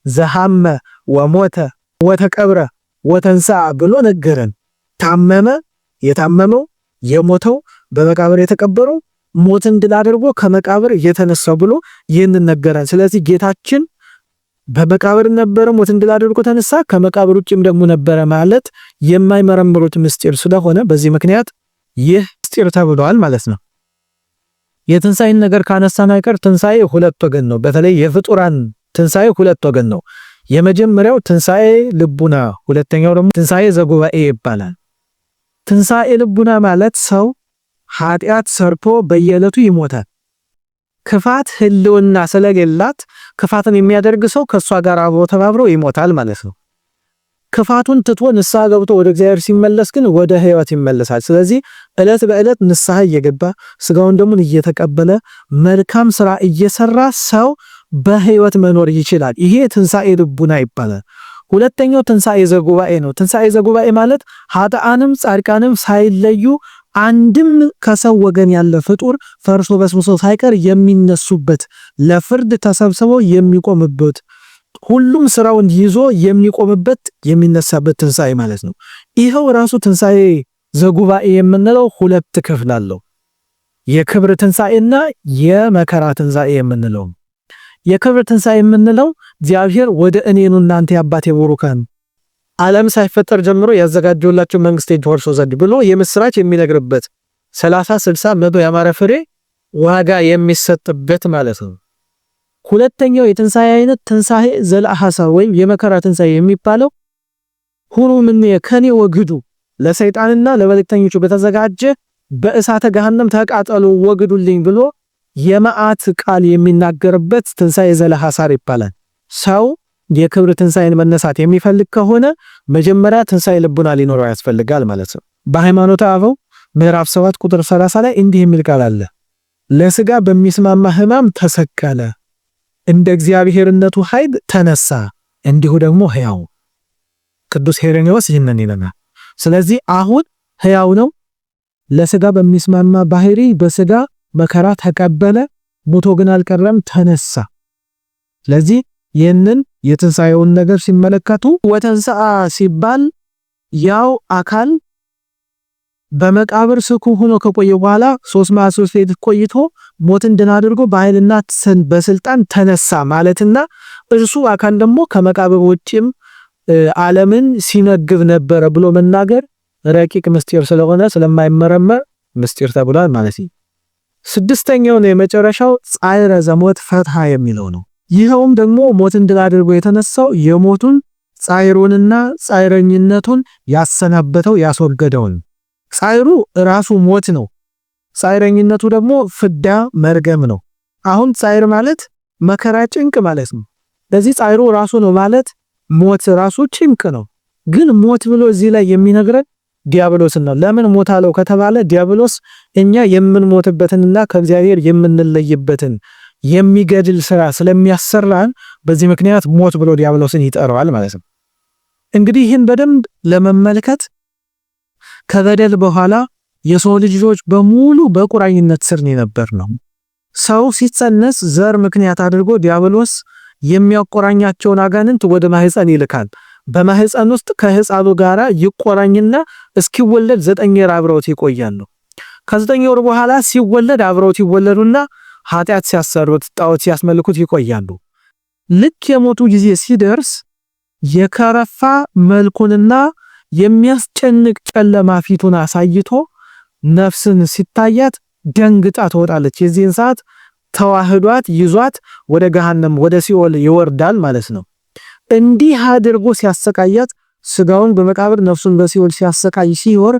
Speaker 1: ዘሐመ ወሞተ ወተቀብረ ወተንሳ ብሎ ነገረን። ታመመ፣ የታመመው የሞተው በመቃብር የተቀበረው ሞትን ድል አድርጎ ከመቃብር የተነሳው ብሎ ይህንን ነገረን። ስለዚህ ጌታችን በመቃብር ነበረ፣ ሞትን ድል አድርጎ ተነሳ፣ ከመቃብር ውጭም ደግሞ ነበረ ማለት የማይመረምሩት ምስጢር ስለሆነ በዚህ ምክንያት ይህ ምስጢር ተብሏል ማለት ነው። የትንሳኤን ነገር ካነሳን አይቀር ትንሳኤ ሁለት ወገን ነው። በተለይ የፍጡራን ትንሳኤ ሁለት ወገን ነው። የመጀመሪያው ትንሳኤ ልቡና፣ ሁለተኛው ደግሞ ትንሳኤ ዘጉባኤ ይባላል። ትንሳኤ ልቡና ማለት ሰው ኃጢአት ሰርቶ በየዕለቱ ይሞታል። ክፋት ህልውና ስለሌላት ክፋትን የሚያደርግ ሰው ከሷ ጋር አብሮ ተባብሮ ይሞታል ማለት ነው። ክፋቱን ትቶ ንስሐ ገብቶ ወደ እግዚአብሔር ሲመለስ ግን ወደ ህይወት ይመለሳል። ስለዚህ ዕለት በዕለት ንስሐ እየገባ ስጋውን ደሙን እየተቀበለ መልካም ስራ እየሰራ ሰው በህይወት መኖር ይችላል። ይሄ ትንሳኤ ልቡና ይባላል። ሁለተኛው ትንሳኤ ዘጉባኤ ነው። ትንሳኤ ዘጉባኤ ማለት ኃጥአንም ጻድቃንም ሳይለዩ አንድም ከሰው ወገን ያለ ፍጡር ፈርሶ በስብሶ ሳይቀር የሚነሱበት ለፍርድ ተሰብስበው የሚቆምበት ሁሉም ስራውን ይዞ የሚቆምበት የሚነሳበት ትንሳኤ ማለት ነው። ይሄው ራሱ ትንሳኤ ዘጉባኤ የምንለው ሁለት ክፍል አለው። የክብር ትንሳኤና የመከራ ትንሳኤ የምንለው። የክብር ትንሳኤ የምንለው እግዚአብሔር ወደ እኔኑ እናንተ የአባቴ ቡሩካን ዓለም ሳይፈጠር ጀምሮ ያዘጋጀውላችሁ መንግስት ተወርሶ ዘንድ ብሎ የምስራች የሚነግርበት 30 60 100 ያማረ ፍሬ ዋጋ የሚሰጥበት ማለት ነው። ሁለተኛው የትንሳኤ አይነት ትንሳኤ ዘልአሐሳ ወይም የመከራ ትንሳኤ የሚባለው ሁሉ ምን ከኔ ወግዱ ለሰይጣንና ለመልእክተኞቹ በተዘጋጀ በእሳተ ገሃነም ተቃጠሉ ወግዱልኝ ብሎ የመዓት ቃል የሚናገርበት ትንሳኤ ዘልአሐሳ ይባላል። ሰው የክብር ትንሳኤን መነሳት የሚፈልግ ከሆነ መጀመሪያ ትንሳኤ ልቡና ሊኖረው ያስፈልጋል ማለት ነው። በሃይማኖተ አበው ምዕራፍ 7 ቁጥር 30 ላይ እንዲህ የሚል ቃል አለ። ለስጋ በሚስማማ ሕማም ተሰቀለ፣ እንደ እግዚአብሔርነቱ ኃይል ተነሳ፣ እንዲሁ ደግሞ ሕያው። ቅዱስ ሄሬኔዎስ ይህንን ይለናል። ስለዚህ አሁን ሕያው ነው፣ ለስጋ በሚስማማ ባህሪ በስጋ መከራ ተቀበለ፣ ሞቶ ግን አልቀረም፣ ተነሳ። ስለዚህ ይህንን የትንሳኤውን ነገር ሲመለከቱ ወተንሳ ሲባል ያው አካል በመቃብር ስኩ ሆኖ ከቆየ በኋላ 3 ሌሊት ቆይቶ ሞትን ድል አድርጎ በኃይልና በስልጣን ተነሳ ማለትና እርሱ አካል ደግሞ ከመቃብር ውጪም ዓለምን ሲነግብ ነበር ብሎ መናገር ረቂቅ ምስጢር ስለሆነ ስለማይመረመር ምስጢር ተብሏል ማለት ነው። ስድስተኛው ነው የመጨረሻው ጻዕረ ዘሞት ፈትሐ የሚለው ነው። ይኸውም ደግሞ ሞትን ድል አድርጎ የተነሳው የሞቱን ጻዕሩንና ጻዕረኝነቱን ያሰናበተው ያስወገደውን። ጻዕሩ ራሱ ሞት ነው። ጻዕረኝነቱ ደግሞ ፍዳ መርገም ነው። አሁን ጻዕር ማለት መከራ ጭንቅ ማለት ነው። ለዚህ ጻዕሩ ራሱ ነው ማለት ሞት ራሱ ጭንቅ ነው። ግን ሞት ብሎ እዚህ ላይ የሚነግረን ዲያብሎስን ነው። ለምን ሞት አለው ከተባለ ዲያብሎስ እኛ የምንሞትበትንና ከእግዚአብሔር የምንለይበትን የሚገድል ስራ ስለሚያሰራን በዚህ ምክንያት ሞት ብሎ ዲያብሎስን ይጠራዋል ማለት ነው። እንግዲህ ይህን በደንብ ለመመልከት ከበደል በኋላ የሰው ልጆች በሙሉ በቁራኝነት ስር ነው። ሰው ሲጸነስ ዘር ምክንያት አድርጎ ዲያብሎስ የሚያቆራኛቸውን አጋንንት ወደ ማህፀን ይልካል። በማህፀን ውስጥ ከህፃኑ ጋራ ይቆራኝና እስኪወለድ 9 ወር አብረውት ይቆያሉ። ከ9 ወር በኋላ ሲወለድ አብረውት ይወለዱና ኃጢአት ሲያሰሩት ጣዖት ሲያስመልኩት ይቆያሉ። ልክ የሞቱ ጊዜ ሲደርስ የከረፋ መልኩንና የሚያስጨንቅ ጨለማ ፊቱን አሳይቶ ነፍስን ሲታያት ደንግጣ ትወጣለች። የዚህን ሰዓት ተዋህዷት ይዟት ወደ ገሃነም ወደ ሲኦል ይወርዳል ማለት ነው። እንዲህ አድርጎ ሲያሰቃያት ስጋውን በመቃብር ነፍሱን በሲኦል ሲያሰቃይ ሲወር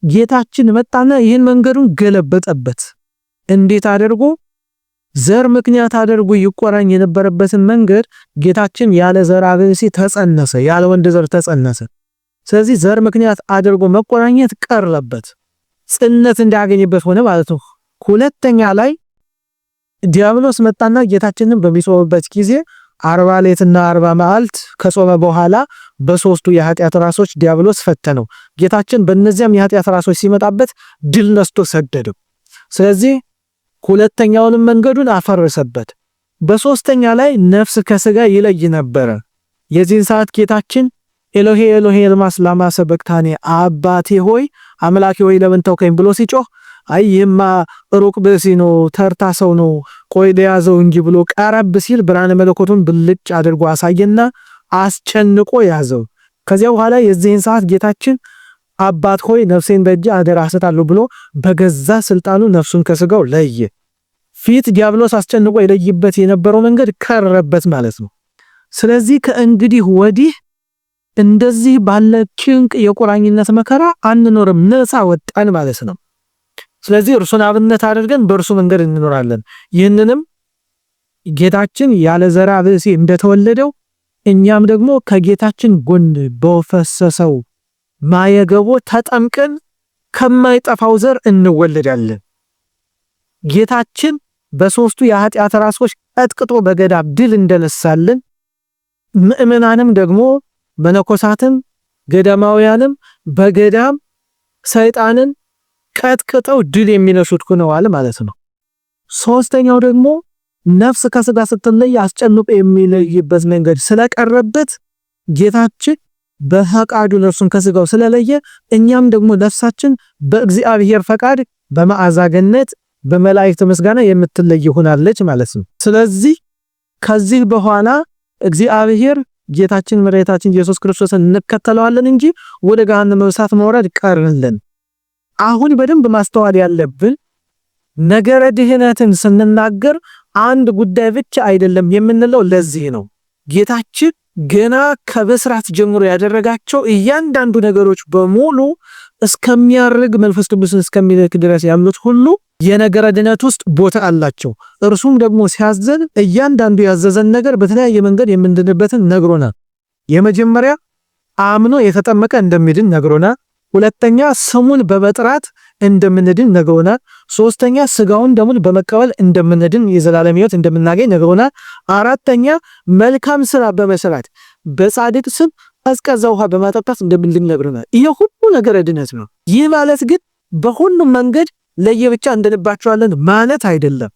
Speaker 1: ጌታችን መጣና ይህን መንገዱን ገለበጠበት። እንዴት አድርጎ ዘር ምክንያት አድርጎ ይቆራኝ የነበረበትን መንገድ ጌታችን ያለ ዘር አብሲ ተጸነሰ፣ ያለ ወንድ ዘር ተጸነሰ። ስለዚህ ዘር ምክንያት አድርጎ መቆራኘት ቀረበት፣ ጽነት እንዳያገኝበት ሆነ ማለት ነው። ሁለተኛ ላይ ዲያብሎስ መጣና ጌታችንን በሚጾምበት ጊዜ 40 ሌትና 40 መዓልት ከጾመ በኋላ በሶስቱ የኃጢአት ራሶች ዲያብሎስ ፈተነው። ጌታችን በእነዚያም የኃጢአት ራሶች ሲመጣበት ድል ነስቶ ሰደደው። ስለዚህ ሁለተኛውንም መንገዱን አፈረሰበት። በሶስተኛ ላይ ነፍስ ከስጋ ይለይ ነበር። የዚህን ሰዓት ጌታችን ኤሎሄ ኤሎሄ ለማ ሰበክታኒ አባቴ ሆይ አምላኬ ሆይ ለምን ተውከኝ ብሎ ሲጮህ አይ ይህማ ሩቅ ብእሲ ነው ተርታ ሰው ነው ቆይ ለያዘው እንጂ ብሎ ቀረብ ሲል ብርሃነ መለኮቱን ብልጭ አድርጎ አሳየና አስጨንቆ ያዘው። ከዚያ በኋላ የዚህን ሰዓት ጌታችን አባት ሆይ ነፍሴን በእጅ አደራ አሰጣለሁ ብሎ በገዛ ስልጣኑ ነፍሱን ከስጋው ለየ። ፊት ዲያብሎስ አስጨንቆ የለይበት የነበረው መንገድ ቀረበት ማለት ነው። ስለዚህ ከእንግዲህ ወዲህ እንደዚህ ባለ ጭንቅ የቁራኝነት መከራ አንኖርም፣ ነፃ ወጣን ማለት ነው። ስለዚህ እርሱን አብነት አድርገን በእርሱ መንገድ እንኖራለን። ይህንንም ጌታችን ያለ ዘራ ብእሲ እንደተወለደው እኛም ደግሞ ከጌታችን ጎን በፈሰሰው ማየገቦ ተጠምቀን ከማይጠፋው ዘር እንወለዳለን። ጌታችን በሶስቱ የኃጢአት ራሶች ቀጥቅጦ በገዳም ድል እንደነሳልን ምእመናንም ደግሞ መነኮሳትም ገዳማውያንም በገዳም ሰይጣንን ቀጥቅጠው ድል የሚነሱት ሆነዋል ማለት ነው። ሶስተኛው ደግሞ ነፍስ ከስጋ ስትለይ አስጨንቆ የሚለይበት መንገድ ስለቀረበት ጌታችን በፈቃዱ ነፍሱን ከስጋው ስለለየ እኛም ደግሞ ነፍሳችን በእግዚአብሔር ፈቃድ በመዓዛ ገነት በመላእክት ምስጋና የምትለይ ሆናለች ማለት ነው። ስለዚህ ከዚህ በኋላ እግዚአብሔር ጌታችን መድኃኒታችን ኢየሱስ ክርስቶስን እንከተለዋለን እንጂ ወደ ገሃነመ እሳት መውረድ ቀርልን። አሁን በደንብ ማስተዋል ያለብን ነገረ ድህነትን ስንናገር አንድ ጉዳይ ብቻ አይደለም የምንለው ለዚህ ነው። ጌታችን ገና ከበስራት ጀምሮ ያደረጋቸው እያንዳንዱ ነገሮች በሙሉ እስከሚያርግ መንፈስ ቅዱስን እስከሚልክ ድረስ ያሉት ሁሉ የነገረ ድህነት ውስጥ ቦታ አላቸው። እርሱም ደግሞ ሲያዘን እያንዳንዱ ያዘዘን ነገር በተለያየ መንገድ የምንድንበትን ነግሮናል። የመጀመሪያ አምኖ የተጠመቀ እንደሚድን ነግሮናል። ሁለተኛ ስሙን በመጥራት እንደምንድን ነግሮናል። ሶስተኛ ስጋውን ደሙን በመቀበል እንደምንድን የዘላለም ሕይወት እንደምናገኝ ነግሮናል። አራተኛ መልካም ስራ በመስራት በጻድቅ ስም ቀዝቃዛ ውሃ በማጠጣት እንደምንድን ነግሮናል። ይሄ ሁሉ ነገረ ድህነት ነው። ይህ ማለት ግን በሁሉም መንገድ ለየብቻ እንደንባቸዋለን ማለት አይደለም።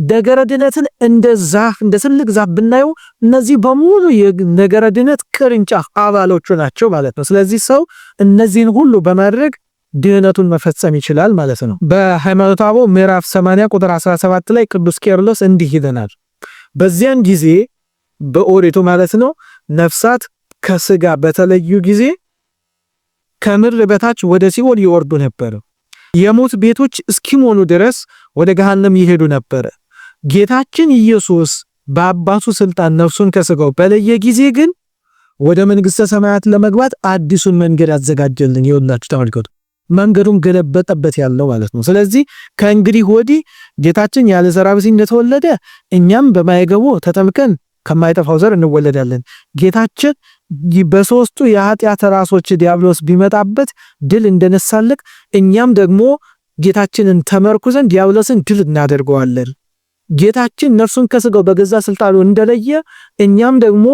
Speaker 1: ነገረ ድህነትን እንደ ዛፍ እንደ ትልቅ ዛፍ ብናየው እነዚህ በሙሉ የነገረ ድህነት ቅርንጫፍ አባሎቹ ናቸው ማለት ነው። ስለዚህ ሰው እነዚህን ሁሉ በማድረግ ድህነቱን መፈጸም ይችላል ማለት ነው። በሃይማኖተ አበው ምዕራፍ 80 ቁጥር 17 ላይ ቅዱስ ቄርሎስ እንዲህ ይለናል። በዚያን ጊዜ በኦሪቱ ማለት ነው ነፍሳት ከስጋ በተለዩ ጊዜ ከምድር በታች ወደ ሲኦል ይወርዱ ነበር። የሞት ቤቶች እስኪሞሉ ድረስ ወደ ገሃነም ይሄዱ ነበር። ጌታችን ኢየሱስ በአባቱ ስልጣን ነፍሱን ከስጋው በለየ ጊዜ ግን ወደ መንግስተ ሰማያት ለመግባት አዲሱን መንገድ አዘጋጀልን። ይወላችሁ ተመልከቱ፣ መንገዱን ገለበጠበት ያለው ማለት ነው። ስለዚህ ከእንግዲህ ወዲህ ጌታችን ያለ ዘር ብእሲ እንደተወለደ እኛም በማይገቡ ተጠምቀን ከማይጠፋው ዘር እንወለዳለን። ጌታችን በሶስቱ የኃጢአት ራሶች ዲያብሎስ ቢመጣበት ድል እንደነሳልክ እኛም ደግሞ ጌታችንን ተመርኩዘን ዲያብሎስን ድል እናደርገዋለን። ጌታችን ነፍሱን ከስጋው በገዛ ስልጣኑ እንደለየ እኛም ደግሞ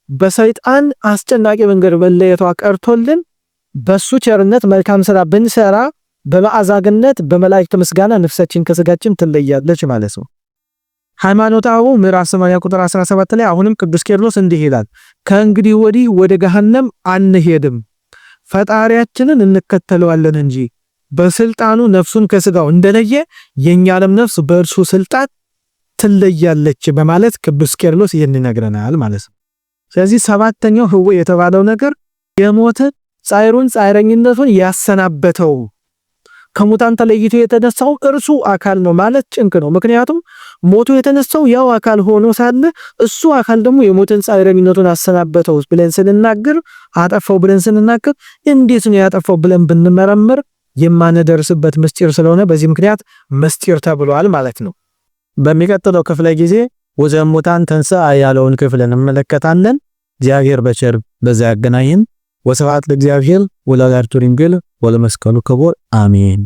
Speaker 1: በሰይጣን አስጨናቂ መንገድ መለየቷ ቀርቶልን በሱ ቸርነት መልካም ስራ ብንሰራ በመዓዛግነት በመላእክት ምስጋና ነፍሳችን ከስጋችን ትለያለች ማለት ነው። ሃይማኖተ አበው ምዕራፍ 80 ቁጥር 17 ላይ አሁንም ቅዱስ ቄርሎስ እንዲህ ይላል፣ ከእንግዲህ ወዲህ ወደ ገሃነም አንሄድም፣ ፈጣሪያችንን እንከተለዋለን እንጂ በስልጣኑ ነፍሱን ከስጋው እንደለየ የኛንም ነፍስ በእርሱ ስልጣን ትለያለች በማለት ቅዱስ ቄርሎስ ይነግረናል ማለት ነው። ስለዚህ ሰባተኛው ህዌ የተባለው ነገር የሞተ ጻይሩን ጻይረኝነቱን ያሰናበተው ከሙታን ተለይቶ የተነሳው እርሱ አካል ነው ማለት ጭንቅ ነው። ምክንያቱም ሞቶ የተነሳው ያው አካል ሆኖ ሳለ እሱ አካል ደግሞ የሞትን ጻይረኝነቱን አሰናበተው ብለን ስንናገር አጠፋው ብለን ስንናገር እንዴት ነው ያጠፋው ብለን ብንመረምር የማንደርስበት ምስጢር ስለሆነ በዚህ ምክንያት ምስጢር ተብሏል ማለት ነው። በሚቀጥለው ክፍለ ጊዜ ወዘሙታን ተንሥአ ያለውን ክፍል እንመለከታለን። እግዚአብሔር በቸር በዛ ያገናኘን። ወስብሐት ለእግዚአብሔር ወለወላዲቱ ድንግል ወለመስቀሉ ክቡር አሜን።